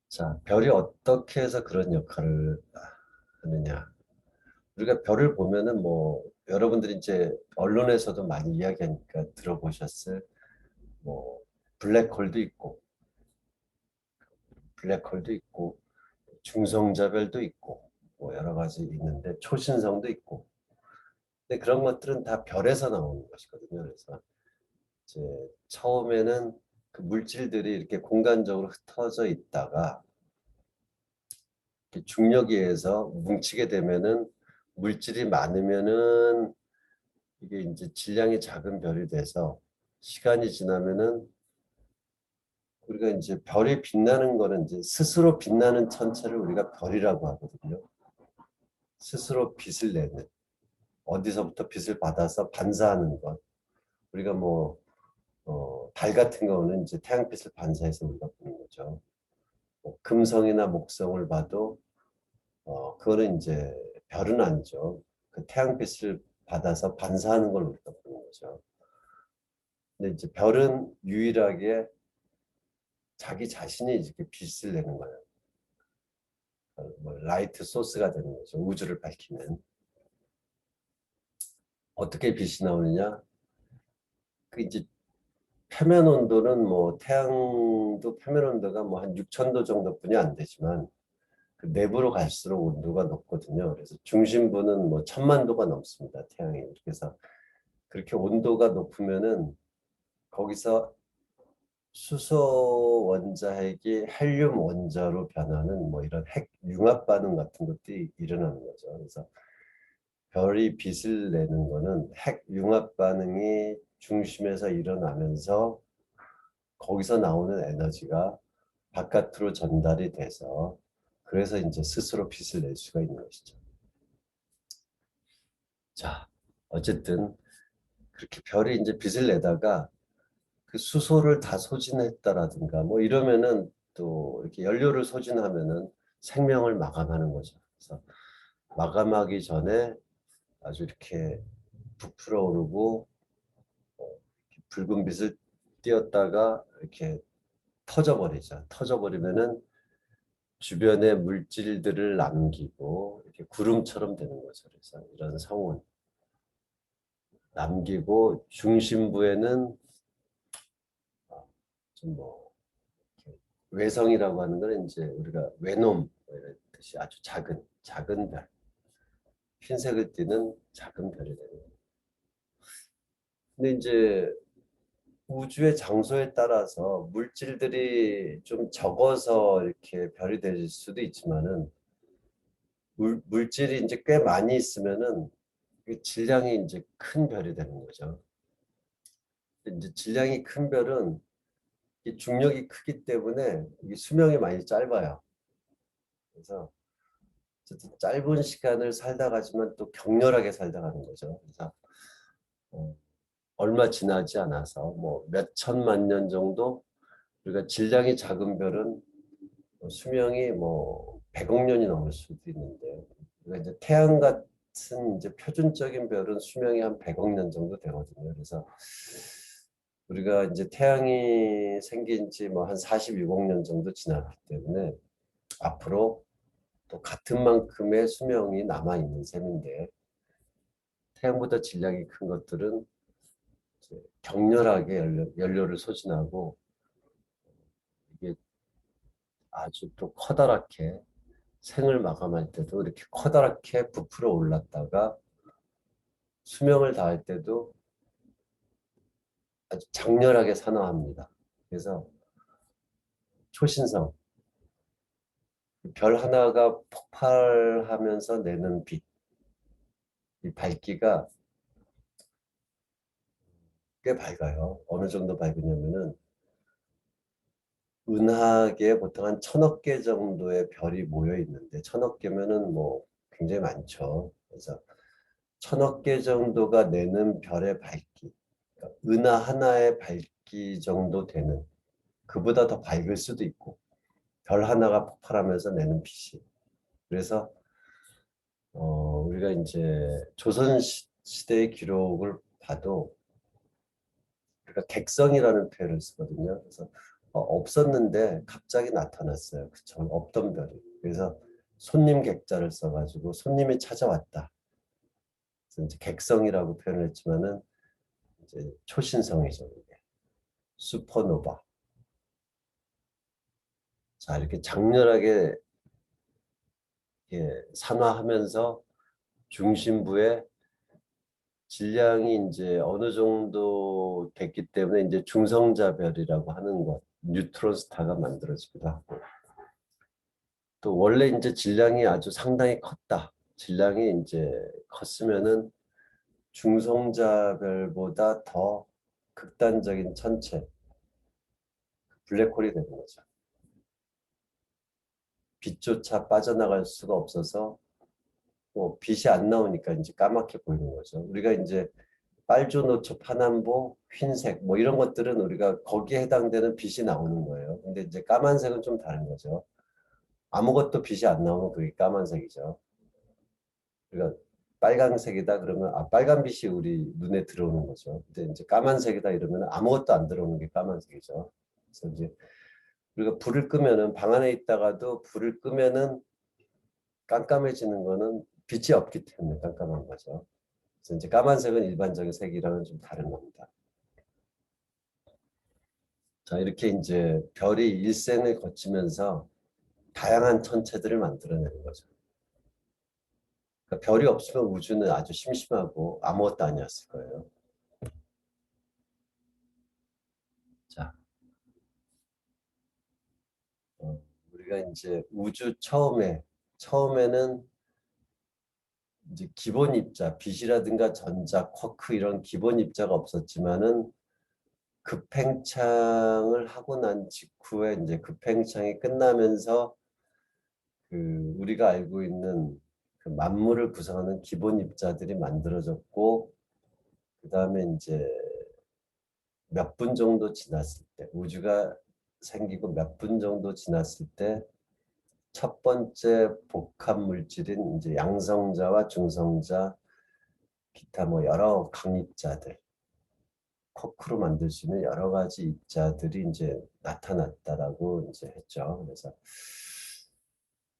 자, 별이 어떻게 해서 그런 역할을 하느냐. 우리가 별을 보면은 뭐 여러분들이 이제 언론에서도 많이 이야기하니까 들어보셨을 뭐 블랙홀도 있고 중성자별도 있고 뭐 여러 가지 있는데 초신성도 있고 근데 그런 것들은 다 별에서 나오는 것이거든요. 그래서 이제 처음에는 그 물질들이 이렇게 공간적으로 흩어져 있다가 이렇게 중력에 의해서 뭉치게 되면은 물질이 많으면은 이게 이제 질량이 작은 별이 돼서 시간이 지나면은 우리가 이제 별이 빛나는 거는 이제 스스로 빛나는 천체를 우리가 별이라고 하거든요. 스스로 빛을 내는 어디서부터 빛을 받아서 반사하는 것. 우리가 뭐 달 같은 거는 이제 태양빛을 반사해서 우리가 보는 거죠. 뭐 금성이나 목성을 봐도 그거는 이제 별은 아니죠. 그 태양빛을 받아서 반사하는 걸 우리가 보는 거죠. 근데 이제 별은 유일하게 자기 자신이 이렇게 빛을 내는 거예요. 뭐 라이트 소스가 되는 거죠. 우주를 밝히는. 어떻게 빛이 나오느냐? 그 이제 표면 온도는 뭐 태양도 표면 온도가 뭐 한 6,000도 정도뿐이 안 되지만 그 내부로 갈수록 온도가 높거든요. 그래서 중심부는 뭐 1,000만 도가 넘습니다. 태양이. 그래서 그렇게 온도가 높으면은 거기서 수소 원자핵이 헬륨 원자로 변하는 뭐 이런 핵 융합 반응 같은 것들이 일어나는 거죠. 그래서 별이 빛을 내는 거는 핵 융합 반응이 중심에서 일어나면서 거기서 나오는 에너지가 바깥으로 전달이 돼서 그래서 이제 스스로 빛을 낼 수가 있는 것이죠. 자, 어쨌든 그렇게 별이 이제 빛을 내다가 그 수소를 다 소진했다라든가 뭐 이러면은 또 이렇게 연료를 소진하면은 생명을 마감하는 거죠. 그래서 마감하기 전에 아주 이렇게 부풀어 오르고 붉은 빛을 띄었다가 이렇게 터져버리죠. 터져버리면은 주변에 물질들을 남기고 이렇게 구름처럼 되는 거죠. 그래서 이런 성운 남기고 중심부에는 좀 뭐 외성이라고 하는 건 이제 우리가 외놈 이런 뜻이 아주 작은 별, 흰색을 띠는 작은 별이 되는 거예요. 근데 이제 우주의 장소에 따라서 물질들이 좀 적어서 이렇게 별이 될 수도 있지만은 물질이 이제 꽤 많이 있으면은 질량이 이제 큰 별이 되는 거죠. 이제 질량이 큰 별은 이 중력이 크기 때문에 이 수명이 많이 짧아요. 그래서 짧은 시간을 살다 가지만 또 격렬하게 살다 가는 거죠. 그래서 얼마 지나지 않아서 뭐 몇 천만 년 정도 우리가 질량이 작은 별은 수명이 뭐 100억 년이 넘을 수도 있는데 우리가 이제 태양 같은 이제 표준적인 별은 수명이 한 100억 년 정도 되거든요. 그래서 우리가 이제 태양이 생긴 지 뭐 한 46억 년 정도 지났기 때문에 앞으로 또 같은 만큼의 수명이 남아 있는 셈인데 태양보다 질량이 큰 것들은 이제 격렬하게 연료를 소진하고 이게 아주 또 커다랗게 생을 마감할 때도 이렇게 커다랗게 부풀어 올랐다가 수명을 다할 때도 아주 장렬하게 산화합니다. 그래서 초신성, 별 하나가 폭발하면서 내는 빛, 이 밝기가 꽤 밝아요. 어느 정도 밝으냐면은 은하계에 보통 한 1,000억 개 정도의 별이 모여 있는데 1,000억 개면은 뭐 굉장히 많죠. 그래서 1,000억 개 정도가 내는 별의 밝기, 그러니까 은하 하나의 밝기 정도 되는 그보다 더 밝을 수도 있고 별 하나가 폭발하면서 내는 빛이 그래서 우리가 이제 조선 시대의 기록을 봐도 우리가 객성이라는 표현을 쓰거든요. 그래서 없었는데 갑자기 나타났어요. 그쵸? 없던 별이. 그래서 손님 객자를 써가지고 손님이 찾아왔다. 그래서 이제 객성이라고 표현을 했지만은 이제 초신성이죠. 이게. 슈퍼노바. 자, 이렇게 장렬하게 산화하면서 중심부에 질량이 이제 어느 정도 됐기 때문에 이제 중성자별이라고 하는 것, 뉴트론 스타가 만들어지기도 하고 또 원래 이제 질량이 아주 상당히 컸다. 질량이 이제 컸으면은 중성자별보다 더 극단적인 천체, 블랙홀이 되는 거죠. 빛조차 빠져나갈 수가 없어서 뭐 빛이 안 나오니까 이제 까맣게 보이는 거죠. 우리가 이제 빨주노초, 파남보, 흰색 뭐 이런 것들은 우리가 거기에 해당되는 빛이 나오는 거예요. 근데 이제 까만색은 좀 다른 거죠. 아무것도 빛이 안 나오면 그게 까만색이죠. 그러니까 빨강색이다 그러면 빨간빛이 우리 눈에 들어오는 거죠. 근데 이제 까만색이다 이러면 아무것도 안 들어오는 게 까만색이죠. 그래서 이제 우리가 불을 끄면은 방 안에 있다가도 불을 끄면은 깜깜해지는 거는 빛이 없기 때문에 깜깜한 거죠. 그래서 이제 까만색은 일반적인 색이랑은 좀 다른 겁니다. 자, 이렇게 이제 별이 일생을 거치면서 다양한 천체들을 만들어내는 거죠. 그러니까 별이 없으면 우주는 아주 심심하고 아무것도 아니었을 거예요. 자, 우리가 이제 우주 처음에는 이제 기본 입자, 빛이라든가 전자, 쿼크 이런 기본 입자가 없었지만은 급팽창을 하고 난 직후에 이제 급팽창이 끝나면서 그 우리가 알고 있는 그 만물을 구성하는 기본 입자들이 만들어졌고, 그 다음에 이제 몇 분 정도 지났을 때, 우주가 생기고 몇 분 정도 지났을 때 첫 번째 복합 물질인 이제 양성자와 중성자, 기타 뭐 여러 강입자들, 코크로 만들 수 있는 여러 가지 입자들이 이제 나타났다라고 이제 했죠.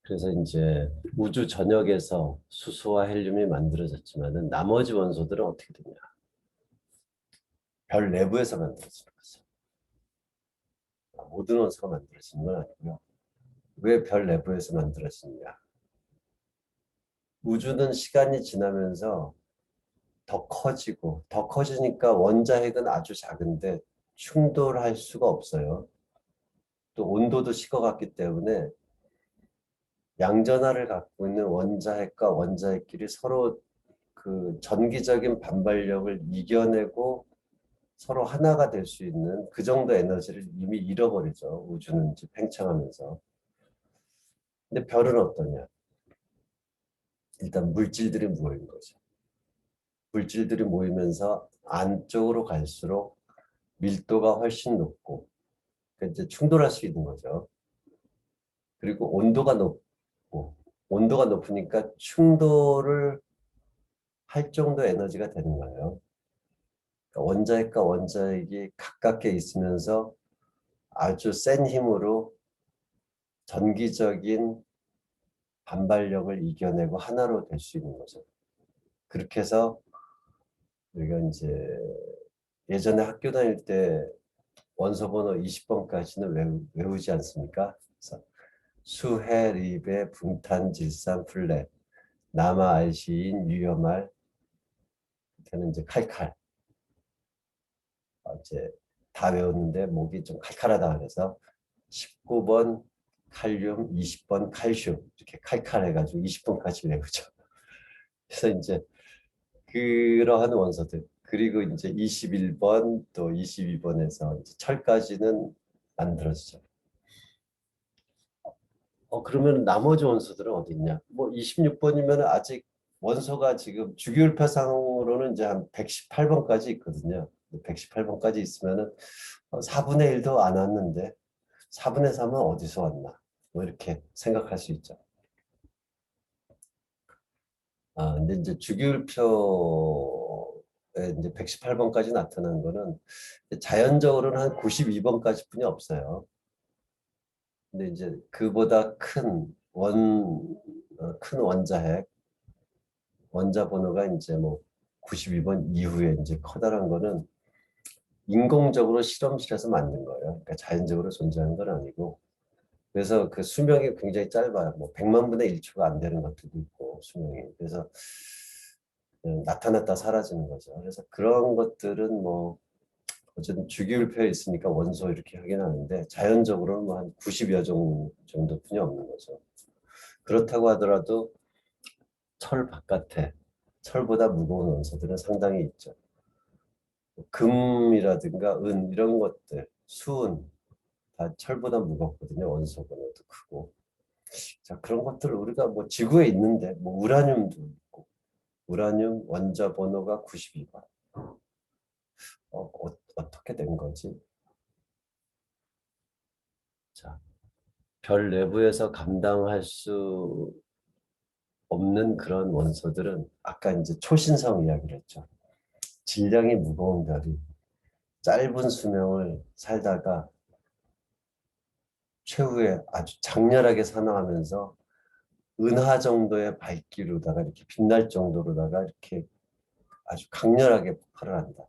그래서 이제 우주 전역에서 수소와 헬륨이 만들어졌지만은 나머지 원소들은 어떻게 되냐? 별 내부에서 만들어지는 거죠. 모든 원소가 만들어지는 건 아니고요. 왜 별 내부에서 만들어지느냐? 우주는 시간이 지나면서 더 커지니까 원자핵은 아주 작은데 충돌할 수가 없어요. 또 온도도 식어갔기 때문에 양전하를 갖고 있는 원자핵과 원자핵끼리 서로 그 전기적인 반발력을 이겨내고 서로 하나가 될 수 있는 그 정도 에너지를 이미 잃어버리죠. 우주는 이제 팽창하면서. 근데 별은 어떠냐? 일단 물질들이 모이는 거죠. 물질들이 모이면서 안쪽으로 갈수록 밀도가 훨씬 높고, 그러니까 이제 충돌할 수 있는 거죠. 그리고 온도가 높고, 온도가 높으니까 충돌을 할 정도 에너지가 되는 거예요. 그러니까 원자핵과 원자핵이 가깝게 있으면서 아주 센 힘으로 전기적인 반발력을 이겨내고 하나로 될 수 있는 거죠. 그렇게 해서 우리가 이제 예전에 학교 다닐 때 원소 번호 20번까지는 외우지 않습니까? 그래서 수해, 리베, 붕탄, 질산, 플레, 남아, 알시인, 유염알, 그때는 이제 칼칼. 이제 다 외웠는데 목이 좀 칼칼하다 그래서 19번 칼륨, 20번 칼슘 이렇게 칼칼해가지고 20번까지 외우죠. 그래서 이제 그러한 원소들 그리고 이제 21번 또 22번에서 철까지는 만들어지죠. 그러면 나머지 원소들은 어디 있냐? 뭐 26번이면 아직 원소가 지금 주기율표상으로는 이제 한 118번까지 있거든요. 118번까지 있으면은 4분의 1도 안 왔는데 4분의 3은 어디서 왔나? 뭐 이렇게 생각할 수 있죠. 근데 이제 주기율표에 이제 118번까지 나타난 거는 자연적으로는 한 92번까지 뿐이 없어요. 근데 이제 그보다 큰 원자핵, 원자 번호가 이제 뭐 92번 이후에 이제 커다란 거는 인공적으로 실험실에서 만든 거예요. 그러니까 자연적으로 존재하는 건 아니고. 그래서 그 수명이 굉장히 짧아요. 뭐 100만 분의 1초가 안 되는 것들도 있고 수명이. 그래서 그냥 나타났다 사라지는 거죠. 그래서 그런 것들은 뭐 어쨌든 주기율표에 있으니까 원소 이렇게 하긴 하는데 자연적으로는 뭐 한 90여 정도뿐이 없는 거죠. 그렇다고 하더라도 철 바깥에 철보다 무거운 원소들은 상당히 있죠. 금이라든가 은 이런 것들, 수은 다 철보다 무겁거든요. 원소 번호도 크고. 자, 그런 것들을 우리가 뭐 지구에 있는데 뭐 우라늄도 있고 우라늄 원자 번호가 92번. 어떻게 된 거지? 자, 별 내부에서 감당할 수 없는 그런 원소들은 아까 이제 초신성 이야기를 했죠. 질량이 무거운 별이 짧은 수명을 살다가 최후에 아주 장렬하게 산화하면서 은하 정도의 밝기로다가 이렇게 빛날 정도로다가 이렇게 아주 강렬하게 폭발을 한다.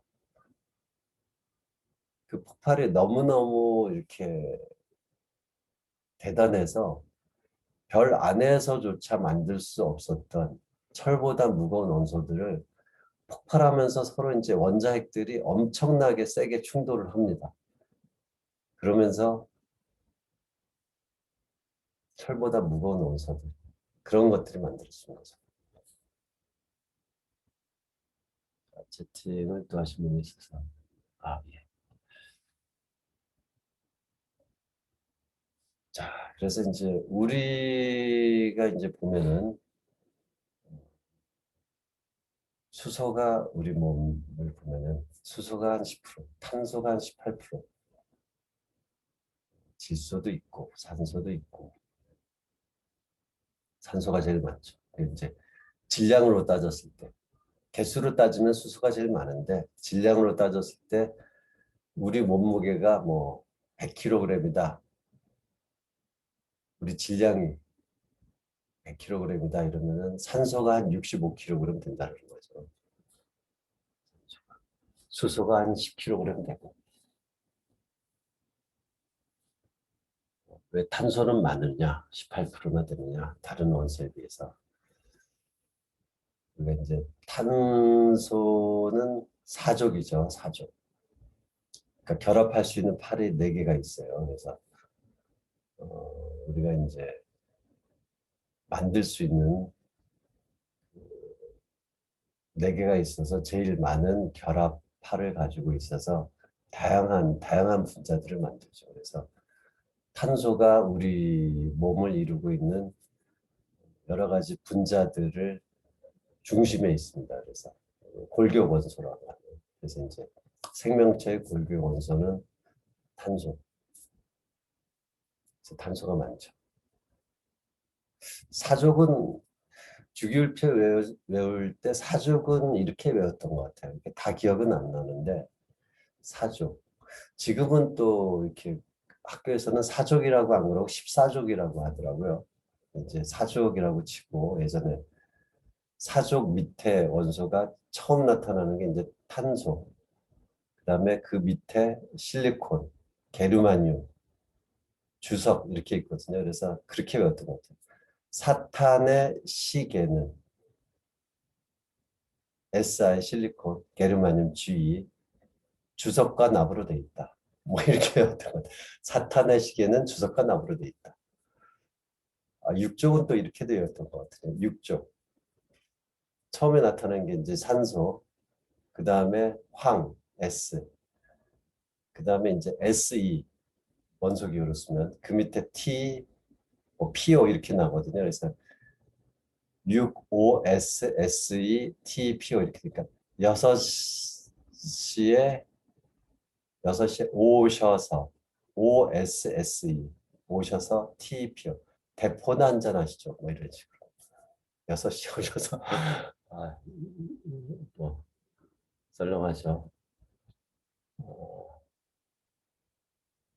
그 폭발이 너무너무 이렇게 대단해서 별 안에서조차 만들 수 없었던 철보다 무거운 원소들을 폭발하면서 서로 이제 원자핵들이 엄청나게 세게 충돌을 합니다. 그러면서 철보다 무거운 원소들, 그런 것들이 만들어진 거죠. 채팅을 또 하신 분이 있어서. 예. 자, 그래서 이제 우리가 이제 보면은 수소가 우리 몸을 보면은 수소가 한 10%, 탄소가 한 18%, 질소도 있고 산소도 있고 산소가 제일 많죠. 이제 질량으로 따졌을 때 개수로 따지면 수소가 제일 많은데 질량으로 따졌을 때 우리 몸무게가 뭐 100kg이다. 우리 질량이 100kg이다 이러면은 산소가 한 65kg 된다는 거죠. 수소가 한 10kg 되고. 왜 탄소는 많으냐? 18%나 되느냐? 다른 원소에 비해서. 그러니까 이제 탄소는 사족이죠, 사족. 그러니까 결합할 수 있는 팔이 4개가 있어요. 그래서 우리가 이제 만들 수 있는 4개가 있어서 제일 많은 결합팔을 가지고 있어서 다양한 분자들을 만들죠. 그래서 탄소가 우리 몸을 이루고 있는 여러 가지 분자들을 중심에 있습니다. 그래서 골격 원소라고 하는. 그래서 이제 생명체의 골격 원소는 탄소. 그래서 탄소가 많죠. 사족은 주기율표 외울 때 사족은 이렇게 외웠던 것 같아요. 다 기억은 안 나는데 사족. 지금은 또 이렇게 학교에서는 사족이라고 안 그러고 14족이라고 하더라고요. 이제 사족이라고 치고 예전에 사족 밑에 원소가 처음 나타나는 게 이제 탄소. 그다음에 그 밑에 실리콘, 게르마늄, 주석 이렇게 있거든요. 그래서 그렇게 외웠던 것 같아요. 사탄의 시계는 Si 실리콘, 게르마늄 Ge, 주석과 납으로 돼 있다. 뭐 이렇게 외웠던 것 같아요. 사탄의 시계는 주석과 납으로 돼 있다. 육족은 또 이렇게 되었던 것 같아요. 육족. 처음에 나타난 게 이제 산소, 그 다음에 황, S, 그 다음에 이제 Se, 원소기호로 쓰면 그 밑에 T, 뭐 PO 이렇게 나거든요. 그래서 6OS, SE, TPO 이렇게 되니까 6시에 오셔서 OSSE 오셔서 TPO 대포나 한잔 하시죠. 뭐 이런 식으로 6시 오셔서 뭐 썰렁하죠.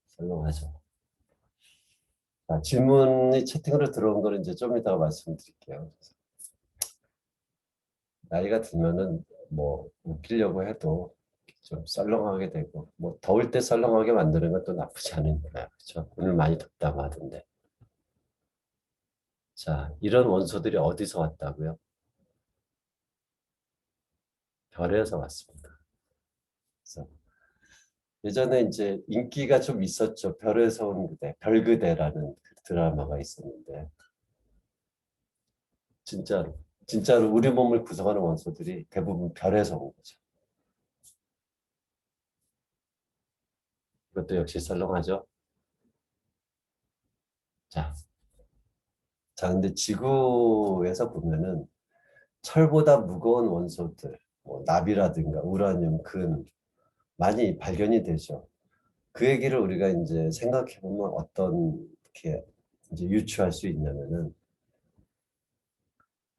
썰렁하죠. 질문이 채팅으로 들어온 거는 이제 좀 이따가 말씀드릴게요. 나이가 들면은 뭐 웃기려고 해도 좀 썰렁하게 되고 뭐 더울 때 썰렁하게 만드는 건 또 나쁘지 않으니까 그렇죠. 오늘 많이 덥다고 하던데. 자, 이런 원소들이 어디서 왔다고요? 별에서 왔습니다. 그래서 예전에 이제 인기가 좀 있었죠. 별에서 온 그대, 별그대라는 그 드라마가 있었는데 진짜로 우리 몸을 구성하는 원소들이 대부분 별에서 온 거죠. 이것도 역시 썰렁하죠. 자, 근데 지구에서 보면은 철보다 무거운 원소들, 뭐 납이라든가 우라늄, 근 많이 발견이 되죠. 그 얘기를 우리가 이제 생각해 보면 어떤 이렇게 이제 유추할 수 있냐면은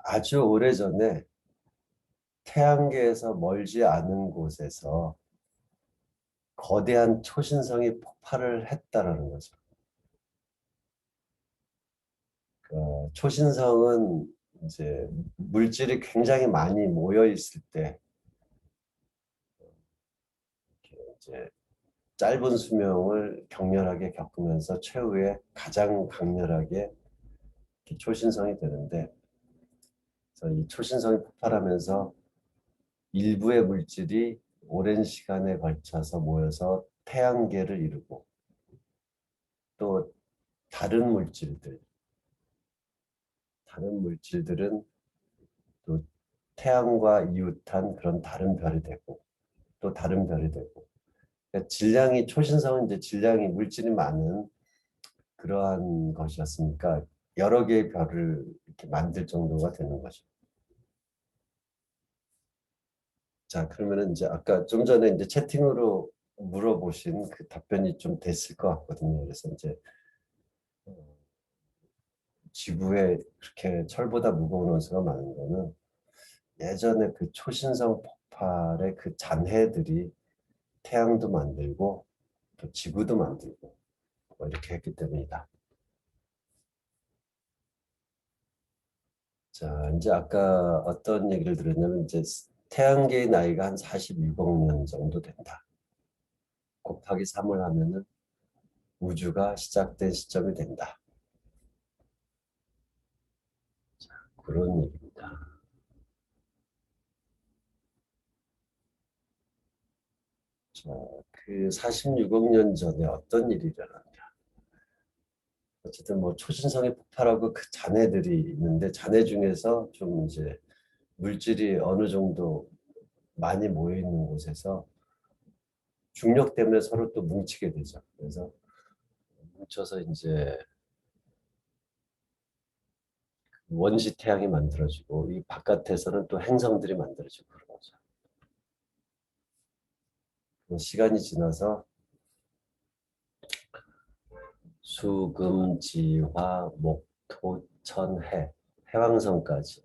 아주 오래전에 태양계에서 멀지 않은 곳에서 거대한 초신성이 폭발을 했다라는 거죠. 초신성은 이제 물질이 굉장히 많이 모여 있을 때 이제 짧은 수명을 격렬하게 겪으면서 최후에 가장 강렬하게 초신성이 되는데, 그래서 이 초신성이 폭발하면서 일부의 물질이 오랜 시간에 걸쳐서 모여서 태양계를 이루고, 또 다른 물질들은 또 태양과 이웃한 그런 다른 별이 되고, 또 다른 별이 되고, 그러니까 질량이, 초신성은 이제 질량이, 물질이 많은 그러한 것이었으니까 여러 개의 별을 이렇게 만들 정도가 되는 거죠. 자, 그러면은 이제 아까 좀 전에 이제 채팅으로 물어보신 그 답변이 좀 됐을 것 같거든요. 그래서 이제 어, 지구에 그렇게 철보다 무거운 원소가 많은 거는 예전에 그 초신성 폭발의 그 잔해들이 태양도 만들고 또 지구도 만들고 뭐 이렇게 했기 때문이다. 자, 이제 아까 어떤 얘기를 들었냐면 이제 태양계의 나이가 한 46억 년 정도 된다. 곱하기 3을 하면은 우주가 시작된 시점이 된다. 그런 얘기입니다. 자, 그 46억 년 전에 어떤 일이 일어났냐. 어쨌든 뭐 초신성이 폭발하고 그 잔해들이 있는데, 잔해 중에서 좀 이제 물질이 어느 정도 많이 모여 있는 곳에서 중력 때문에 서로 또 뭉치게 되죠. 그래서 뭉쳐서 이제 원시 태양이 만들어지고, 이 바깥에서는 또 행성들이 만들어지고 그런 거죠. 시간이 지나서 수, 금, 지, 화, 목, 토, 천, 해, 해왕성까지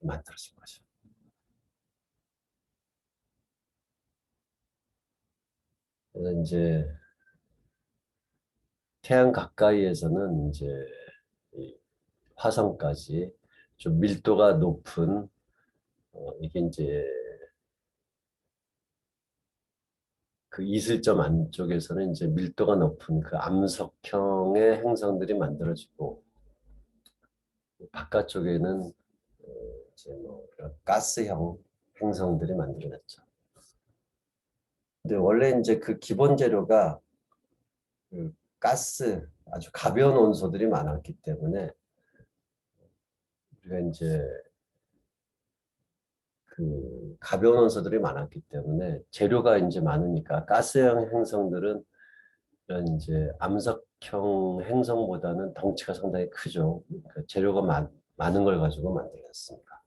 만들어진 거죠. 그래서 이제 태양 가까이에서는 이제 이 화성까지 좀 밀도가 높은, 이게 이제 그 이슬점 안쪽에서는 이제 밀도가 높은 그 암석형의 행성들이 만들어지고, 바깥쪽에는 이제 뭐 가스형 행성들이 만들어졌죠. 근데 원래 이제 그 기본 재료가 그 가스, 아주 가벼운 원소들이 많았기 때문에, 우리가 이제 그 가벼운 원소들이 많았기 때문에 재료가 이제 많으니까 가스형 행성들은 이런 이제 암석형 행성보다는 덩치가 상당히 크죠. 그러니까 재료가 많은 걸 가지고 만들었습니다.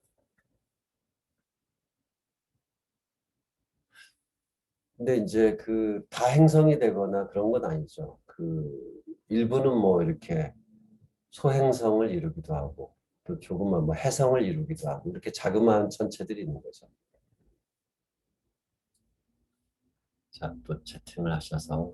근데 이제 그 다 행성이 되거나 그런 건 아니죠. 그 일부는 뭐 이렇게 소행성을 이루기도 하고, 또 조그만 뭐 해성을 이루기도 하고, 이렇게 자그마한 천체들이 있는 거죠. 자, 또 채팅을 하셔서.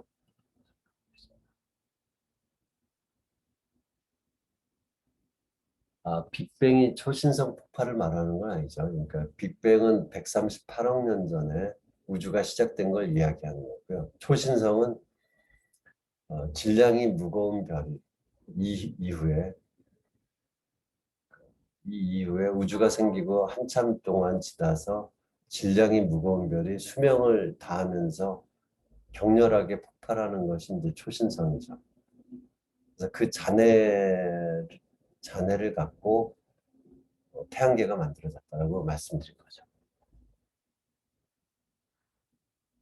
빅뱅이 초신성 폭발을 말하는 건 아니죠. 그러니까 빅뱅은 138억 년 전에 우주가 시작된 걸 이야기하는 거고요. 초신성은 질량이 무거운 별이 이후에 우주가 생기고 한참 동안 지나서 질량이 무거운 별이 수명을 다하면서 격렬하게 폭발하는 것이 이제 초신성이죠. 그래서 그 잔해를 갖고 태양계가 만들어졌다고 말씀드린 거죠.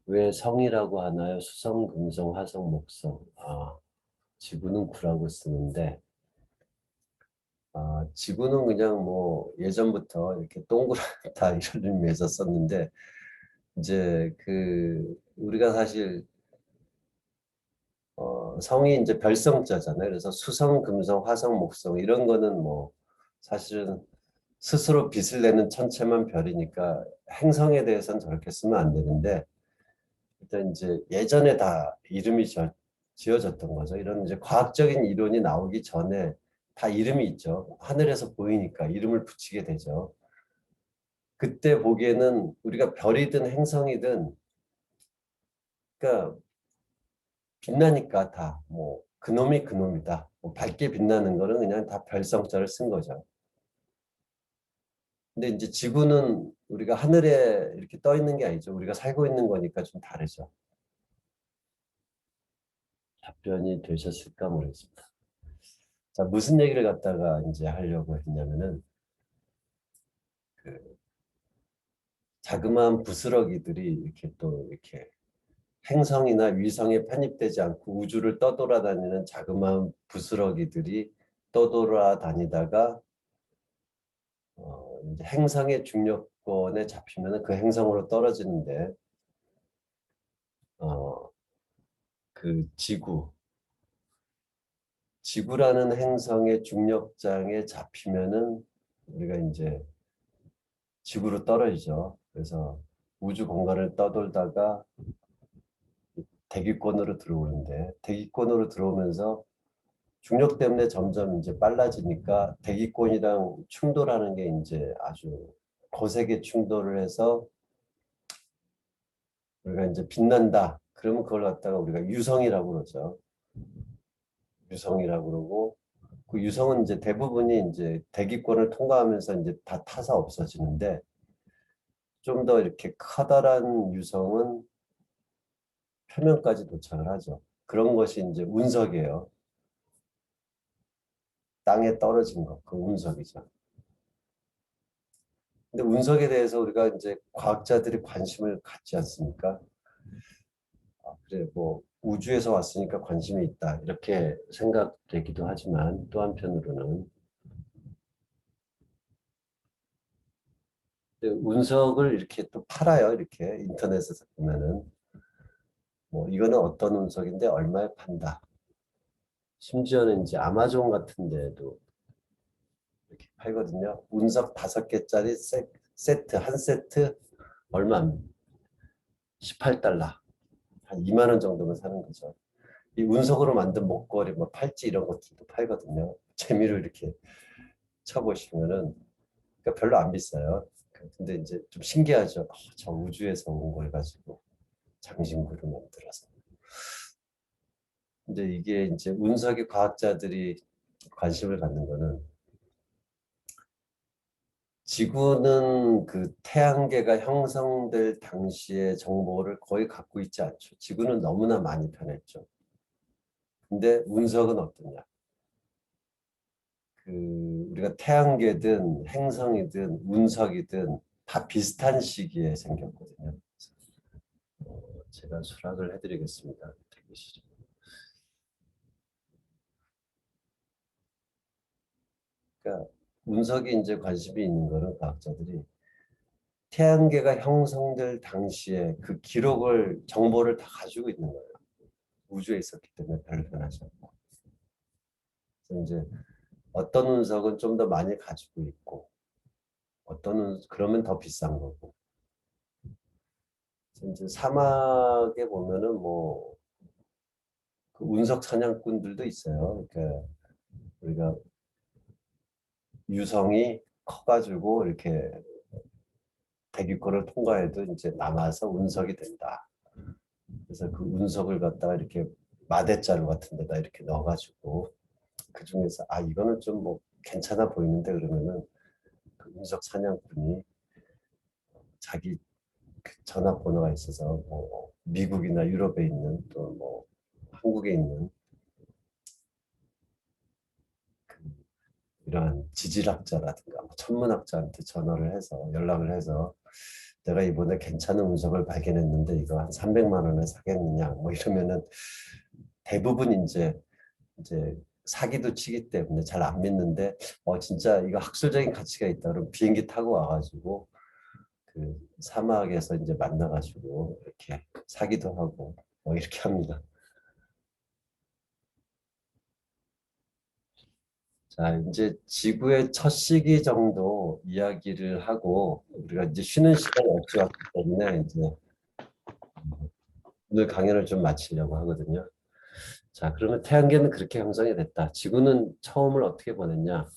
왜 성이라고 하나요? 수성, 금성, 화성, 목성. 지구는 구라고 쓰는데, 지구는 그냥 뭐 예전부터 이렇게 동그랗다 이런 의미에서 썼는데, 이제 그 우리가 사실 성이 이제 별성자잖아요. 그래서 수성, 금성, 화성, 목성 이런 거는 뭐 사실은 스스로 빛을 내는 천체만 별이니까 행성에 대해서는 저렇게 쓰면 안 되는데 일단 이제 예전에 다 이름이 지어졌던 거죠. 이런 이제 과학적인 이론이 나오기 전에 다 이름이 있죠. 하늘에서 보이니까 이름을 붙이게 되죠. 그때 보기에는 우리가 별이든 행성이든 그러니까 빛나니까 다 뭐 그놈이 그놈이다. 뭐 밝게 빛나는 거는 그냥 다 별성자를 쓴 거죠. 근데 이제 지구는 우리가 하늘에 이렇게 떠 있는 게 아니죠. 우리가 살고 있는 거니까 좀 다르죠. 답변이 되셨을까 모르겠습니다. 자, 무슨 얘기를 갖다가 이제 하려고 했냐면은 그 자그마한 부스러기들이 이렇게 또 이렇게 행성이나 위성에 편입되지 않고 우주를 떠돌아다니는 자그마한 부스러기들이 떠돌아다니다가 이제 행성의 중력권에 잡히면 그 행성으로 떨어지는데 그 지구라는 행성의 중력장에 잡히면은 우리가 이제 지구로 떨어지죠. 그래서 우주 공간을 떠돌다가 대기권으로 들어오는데 대기권으로 들어오면서 중력 때문에 점점 이제 빨라지니까 대기권이랑 충돌하는 게 이제 아주 거세게 충돌을 해서 우리가 이제 빛난다. 그러면 그걸 갖다가 우리가 유성이라고 그러죠. 유성이라고 그러고 그 유성은 이제 대부분이 이제 대기권을 통과하면서 이제 다 타서 없어지는데 좀 더 이렇게 커다란 유성은 표면까지 도착을 하죠. 그런 것이 이제 운석이에요. 땅에 떨어진 거, 그 운석이죠. 근데 운석에 대해서 우리가 이제 과학자들이 관심을 갖지 않습니까? 그래, 뭐 우주에서 왔으니까 관심이 있다 이렇게 생각되기도 하지만 또 한편으로는 운석을 이렇게 또 팔아요. 이렇게 인터넷에서 보면은 뭐 이거는 어떤 운석인데 얼마에 판다. 심지어는 이제 아마존 같은 데도 이렇게 팔거든요. 운석 5개짜리 세트, 한 세트 얼마? 18달러. 한 2만 원 정도면 사는 거죠. 이 운석으로 만든 목걸이, 뭐 팔찌 이런 것들도 팔거든요. 재미로 이렇게 쳐보시면은 그러니까 별로 안 비싸요. 근데 이제 좀 신기하죠. 저 우주에서 온 걸 가지고 장신구를 만들어서. 근데 이게 이제 운석의 과학자들이 관심을 갖는 거는 지구는 그 태양계가 형성될 당시의 정보를 거의 갖고 있지 않죠. 지구는 너무나 많이 변했죠. 근데 운석은 어떠냐? 우리가 태양계든 행성이든 운석이든 다 비슷한 시기에 생겼거든요. 제가 수락을 해드리겠습니다. 대기실에. 그러니까 운석이 이제 관심이 있는 거는 과학자들이 태양계가 형성될 당시에 그 기록을 정보를 다 가지고 있는 거예요. 우주에 있었기 때문에 별 변하지 않고. 그래서 이제 어떤 운석은 좀 더 많이 가지고 있고 그러면 더 비싼 거고. 이제 사막에 보면은 뭐 그 운석 사냥꾼들도 있어요. 그러니까 우리가 유성이 커가지고 이렇게 대기권을 통과해도 이제 남아서 운석이 된다. 그래서 그 운석을 갖다가 이렇게 마대자루 같은 데다 이렇게 넣어가지고 그 중에서 이거는 좀 뭐 괜찮아 보이는데 그러면은 그 운석 사냥꾼이 자기 그 전화번호가 있어서 뭐 미국이나 유럽에 있는 또 뭐 한국에 있는 그 이러한 지질학자라든가 뭐 천문학자한테 전화를 해서 연락을 해서 내가 이번에 괜찮은 운석을 발견했는데 이거 한 300만 원에 사겠느냐 뭐 이러면은 대부분 이제 사기도 치기 때문에 잘 안 믿는데 진짜 이거 학술적인 가치가 있다 그러면 비행기 타고 와가지고 그 사막에서 이제 만나가지고 이렇게 사기도 하고 뭐 이렇게 합니다. 자, 이제 지구의 첫 시기 정도 이야기를 하고 우리가 이제 쉬는 시간이 없이 왔기 때문에 이제 오늘 강연을 좀 마치려고 하거든요. 자, 그러면 태양계는 그렇게 형성이 됐다. 지구는 처음을 어떻게 보냈냐?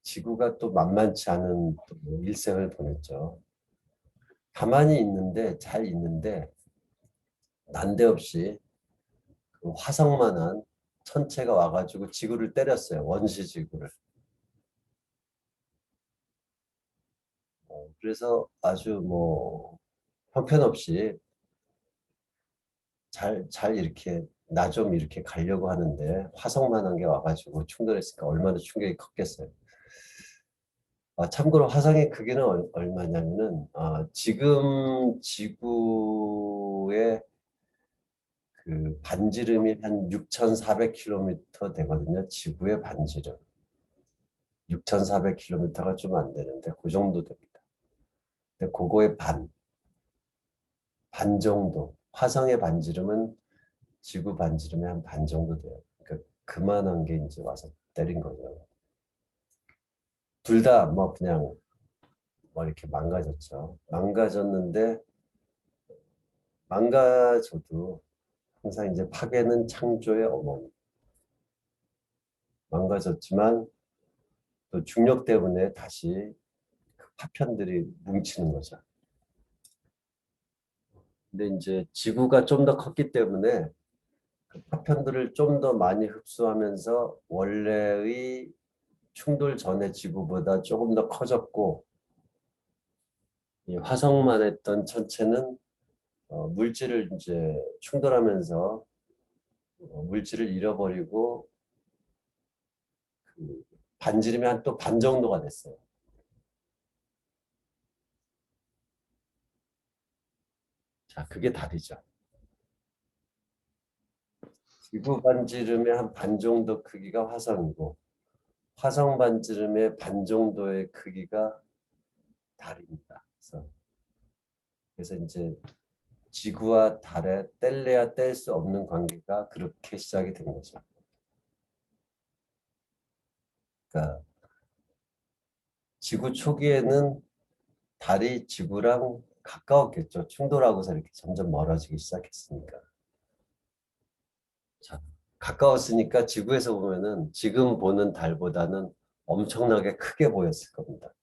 지구가 또 만만치 않은 또 일생을 보냈죠. 가만히 있는데 잘 있는데 난데없이 그 화성만한 천체가 와가지고 지구를 때렸어요. 원시 지구를. 그래서 아주 뭐 형편없이 잘 이렇게 나 좀 이렇게 가려고 하는데 화성만한 게 와가지고 충돌했으니까 얼마나 충격이 컸겠어요. 참고로 화성의 크기는 얼마냐면은 지금 지구의 그 반지름이 한 6,400km 되거든요. 지구의 반지름. 6,400km가 좀 안 되는데 그 정도 됩니다. 근데 그거의 반 정도. 화성의 반지름은 지구 반지름의 한 반 정도 돼요. 그러니까 그만한 게 이제 와서 때린 거죠. 둘 다 뭐 그냥 뭐 이렇게 망가졌죠. 망가졌는데 망가져도 항상 이제 파괴는 창조의 어머니. 망가졌지만 또 중력 때문에 다시 그 파편들이 뭉치는 거죠. 근데 이제 지구가 좀 더 컸기 때문에 그 파편들을 좀 더 많이 흡수하면서 원래의 충돌 전의 지구보다 조금 더 커졌고 이 화성만 했던 천체는 물질을 이제 충돌하면서 물질을 잃어버리고 그 반지름이 한 또 반 정도가 됐어요. 자, 그게 답이죠. 지구 반지름의 한 반 정도 크기가 화성이고 화성 반지름의 반 정도의 크기가 달입니다. 그래서 이제 지구와 달의 뗄래야 뗄 수 없는 관계가 그렇게 시작이 된 거죠. 그러니까 지구 초기에는 달이 지구랑 가까웠겠죠. 충돌하고서 이렇게 점점 멀어지기 시작했으니까. 자, 가까웠으니까 지구에서 보면은 지금 보는 달보다는 엄청나게 크게 보였을 겁니다.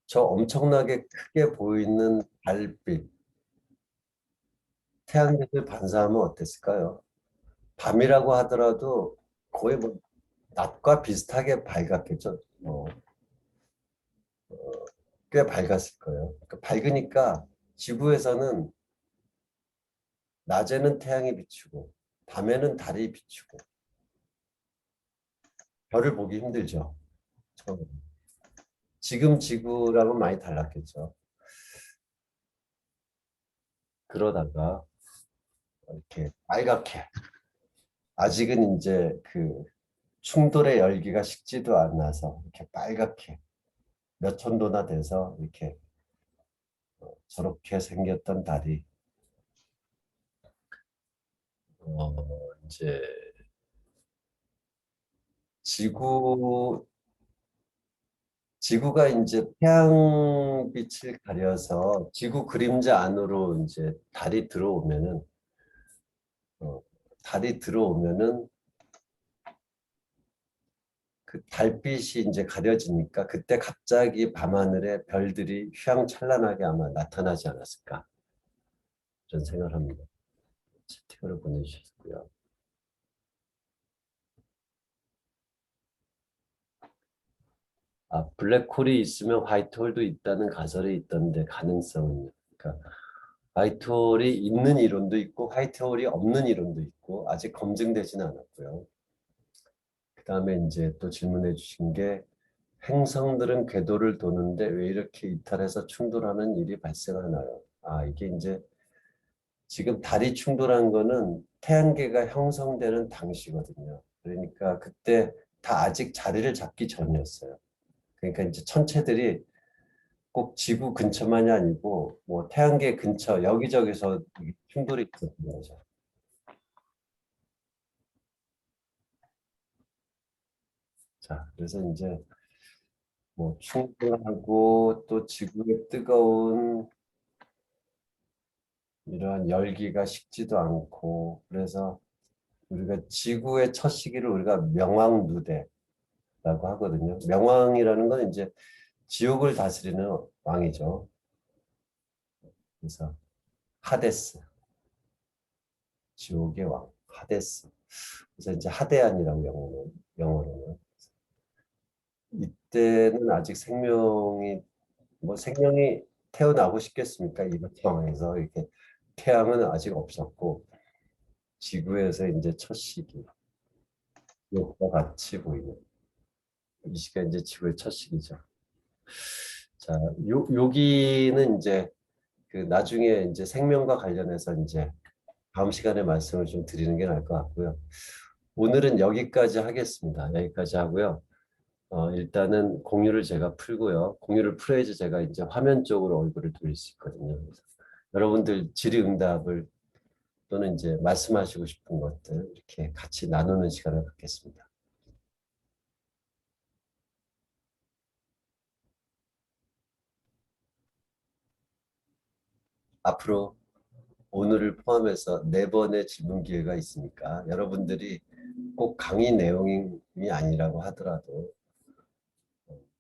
저 엄청나게 크게 보이는 달빛, 태양빛을 반사하면 어땠을까요? 밤이라고 하더라도 거의 뭐 낮과 비슷하게 밝았겠죠. 꽤 밝았을 거예요. 그러니까 밝으니까 지구에서는 낮에는 태양이 비추고 밤에는 달이 비추고 별을 보기 힘들죠. 처음에. 지금 지구랑은 많이 달랐겠죠. 그러다가 이렇게 빨갛게 아직은 이제 그 충돌의 열기가 식지도 않아서 이렇게 빨갛게 몇 천도나 돼서 이렇게 저렇게 생겼던 달이 이제 지구 지구가 이제 태양빛을 가려서 지구 그림자 안으로 이제 어, 달이 들어오면은 그 달빛이 이제 가려지니까 그때 갑자기 밤하늘에 별들이 휘황찬란하게 아마 나타나지 않았을까 그런 생각을 합니다. 채팅으로 보내주셨고요. 블랙홀이 있으면 화이트홀도 있다는 가설이 있던데 가능성은 그러니까 화이트홀이 있는 이론도 있고 화이트홀이 없는 이론도 있고 아직 검증되지는 않았고요. 그 다음에 이제 또 질문해 주신 게 행성들은 궤도를 도는데 왜 이렇게 이탈해서 충돌하는 일이 발생하나요? 이게 이제 지금 달이 충돌한 거는 태양계가 형성되는 당시거든요. 그러니까 그때 다 아직 자리를 잡기 전이었어요. 그러니까 이제 천체들이 꼭 지구 근처만이 아니고 뭐 태양계 근처 여기저기서 충돌이 있었던 거죠. 자, 그래서 이제 뭐 충분하고 또 지구의 뜨거운 이러한 열기가 식지도 않고 그래서 우리가 지구의 첫 시기를 우리가 명왕누대라고 하거든요. 명왕이라는 건 이제 지옥을 다스리는 왕이죠. 그래서 하데스, 지옥의 왕, 하데스. 그래서 이제 하데안이라고 영어로는. 이때는 아직 생명이 태어나고 싶겠습니까? 이런 상황에서 이렇게 태양은 아직 없었고 지구에서 이제 첫 시기, 지옥과 같이 보이는 이 시가 이제 지구의 첫 시기죠. 자, 여기는 이제 그 나중에 이제 생명과 관련해서 이제 다음 시간에 말씀을 좀 드리는 게 나을 것 같고요. 오늘은 여기까지 하겠습니다. 여기까지 하고요. 일단은 공유를 제가 풀고요. 공유를 풀어야지 제가 이제 화면 쪽으로 얼굴을 돌릴 수 있거든요. 그래서 여러분들 질의응답을 또는 이제 말씀하시고 싶은 것들 이렇게 같이 나누는 시간을 갖겠습니다. 앞으로 오늘을 포함해서 4번의 질문 기회가 있으니까 여러분들이 꼭 강의 내용이 아니라고 하더라도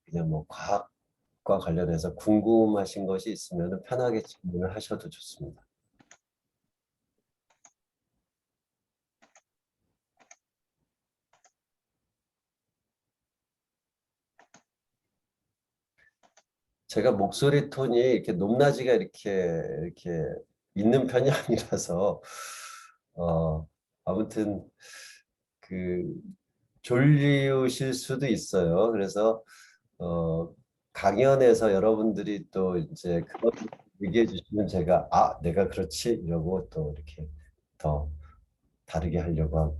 그냥 뭐 과학과 관련해서 궁금하신 것이 있으면 편하게 질문을 하셔도 좋습니다. 제가 목소리 톤이 이렇게 높낮이가 이렇게 있는 편이 아니라서 아무튼 그 졸리우실 수도 있어요. 그래서 강연에서 여러분들이 또 이제 그걸 얘기해 주시면 제가 내가 그렇지 이러고 또 이렇게 더 다르게 하려고 하고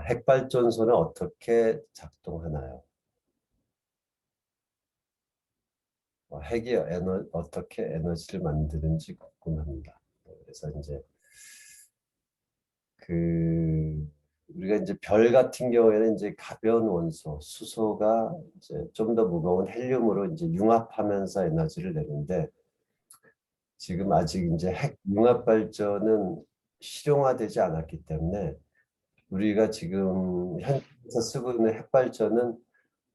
핵발전소는 어떻게 작동하나요? 핵이 어떻게 에너지를 만드는지 궁금합니다. 그래서 이제 우리가 이제 별 같은 경우에는 이제 가벼운 원소, 수소가 이제 좀 더 무거운 헬륨으로 이제 융합하면서 에너지를 내는데 지금 아직 이제 핵 융합 발전은 실용화되지 않았기 때문에 우리가 지금 현재에서 쓰고 있는 핵 발전은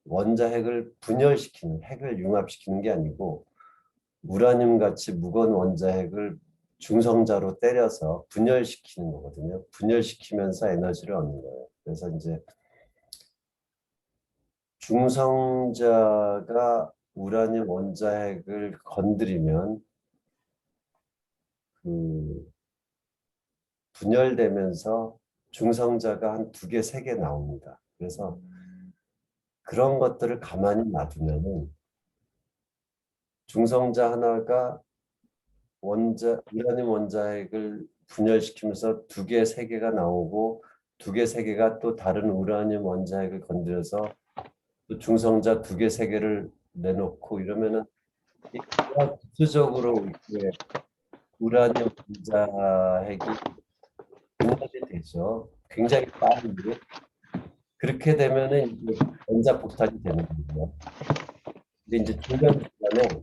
원자핵을 분열시키는, 핵을 융합시키는 게 아니고 우라늄 같이 무거운 원자핵을 중성자로 때려서 분열시키는 거거든요. 분열시키면서 에너지를 얻는 거예요. 그래서 이제 중성자가 우라늄 원자핵을 건드리면 그 분열되면서 중성자가 한 2개, 3개 나옵니다. 그래서 그런 것들을 가만히 놔두면은 중성자 하나가 우라늄 원자핵을 분열시키면서 2개, 3개가 나오고 2개, 3개가 또 다른 우라늄 원자핵을 건드려서 또 중성자 2개, 3개를 내놓고 이러면은 기술적으로 우라늄 원자핵이 분열이 되죠. 굉장히 빠르게. 그렇게 되면은 이제 원자폭탄이 되는 거고요. 근데 이제 중간중간에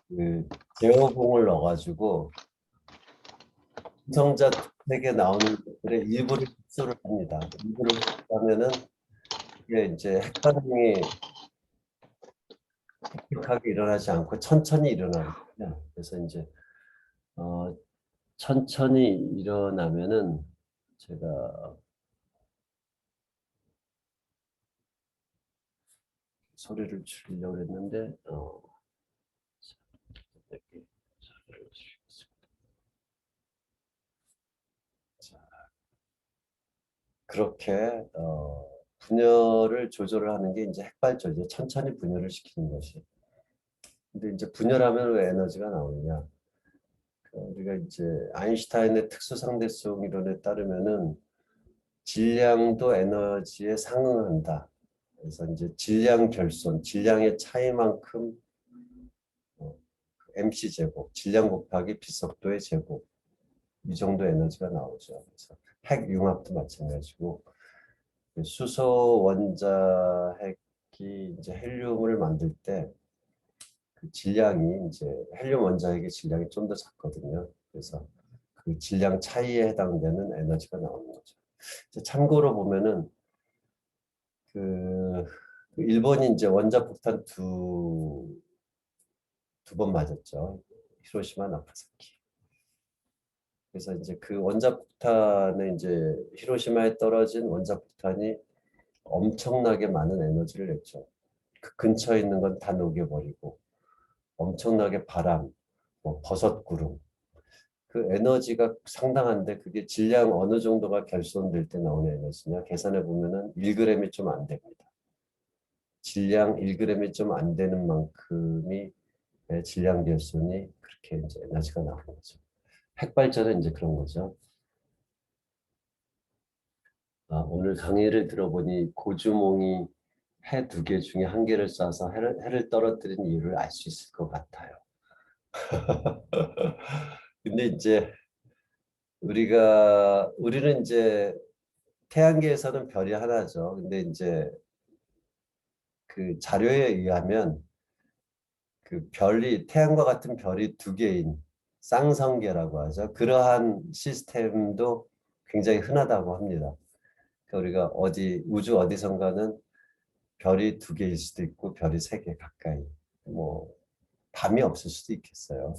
그 제어봉을 넣어가지고 중성자 2개 나오는 것들의 일부를 흡수를 합니다. 일부를 흡수하면은 이게 이제 핵반응이 급격하게 일어나지 않고 천천히 일어나거든요. 그래서 이제 천천히 일어나면은 제가 소리를 줄이려고 했는데 이렇게 소리를 줄이겠습니다. 자, 그렇게 분열을 조절을 하는 게 이제 핵발전이죠. 천천히 분열을 시키는 것이. 근데 이제 분열하면 왜 에너지가 나오느냐? 우리가 이제 아인슈타인의 특수상대성 이론에 따르면은 질량도 에너지에 상응한다. 그래서 이제 질량 결손, 질량의 차이만큼 MC 제곱, 질량 곱하기 비속도의 제곱 이 정도 에너지가 나오죠. 그래서 핵 융합도 마찬가지고 수소 원자핵이 이제 헬륨을 만들 때 그 질량이 이제 헬륨 원자핵의 질량이 좀 더 작거든요. 그래서 그 질량 차이에 해당되는 에너지가 나오는 거죠. 참고로 보면은 그 일본이 이제 원자폭탄 두 번 맞았죠. 히로시마, 나가사키. 그래서 이제 그 원자폭탄에 이제 히로시마에 떨어진 원자폭탄이 엄청나게 많은 에너지를 냈죠. 그 근처에 있는 건 다 녹여버리고 엄청나게 바람, 뭐 버섯구름, 그 에너지가 상당한데 그게 질량 어느 정도가 결손될 때 나오는 에너지냐 계산해 보면은 1g이 좀 안 됩니다. 질량 1g이 좀 안 되는 만큼이 질량 결손이 그렇게 이제 에너지가 나오는 거죠. 핵발전은 이제 그런 거죠. 오늘 강의를 들어보니 고주몽이 해 2개 중에 1개를 쏴서 해를 떨어뜨린 이유를 알 수 있을 것 같아요. 근데 이제 우리는 이제 태양계에서는 별이 하나죠. 근데 이제 그 자료에 의하면 그 별이 태양과 같은 별이 2개인 쌍성계라고 하죠. 그러한 시스템도 굉장히 흔하다고 합니다. 그러니까 우리가 우주 어디선가는 별이 2개일 수도 있고 별이 3개 가까이, 뭐 밤이 없을 수도 있겠어요.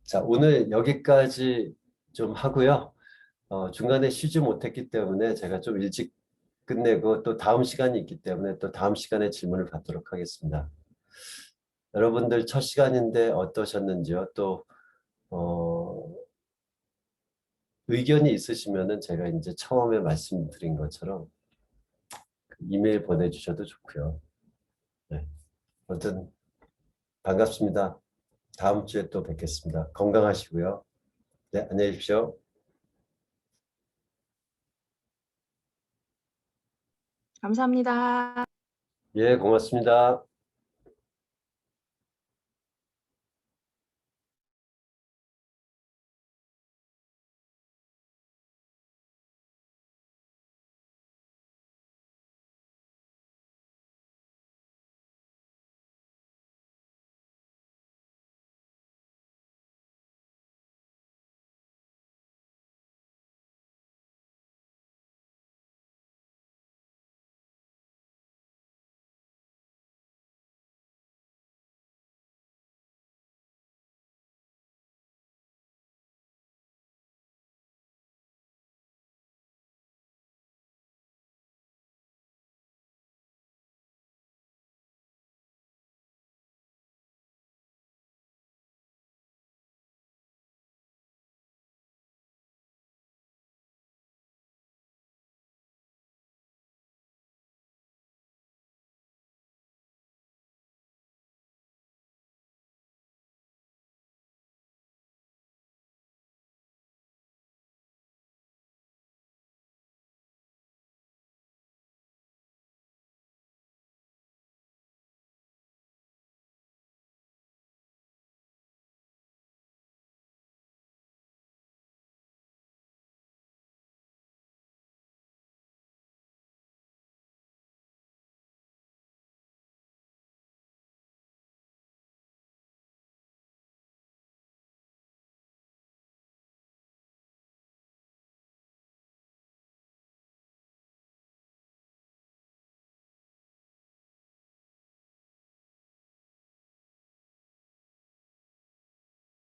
자, 오늘 여기까지 좀 하고요. 중간에 쉬지 못했기 때문에 제가 좀 일찍 끝내고 또 다음 시간이 있기 때문에 또 다음 시간에 질문을 받도록 하겠습니다. 여러분들 첫 시간인데 어떠셨는지요? 또 의견이 있으시면은 제가 이제 처음에 말씀드린 것처럼 이메일 보내주셔도 좋고요. 네. 아무튼 반갑습니다. 다음 주에 또 뵙겠습니다. 건강하시고요. 네, 안녕히 계십시오. 감사합니다. 예, 고맙습니다.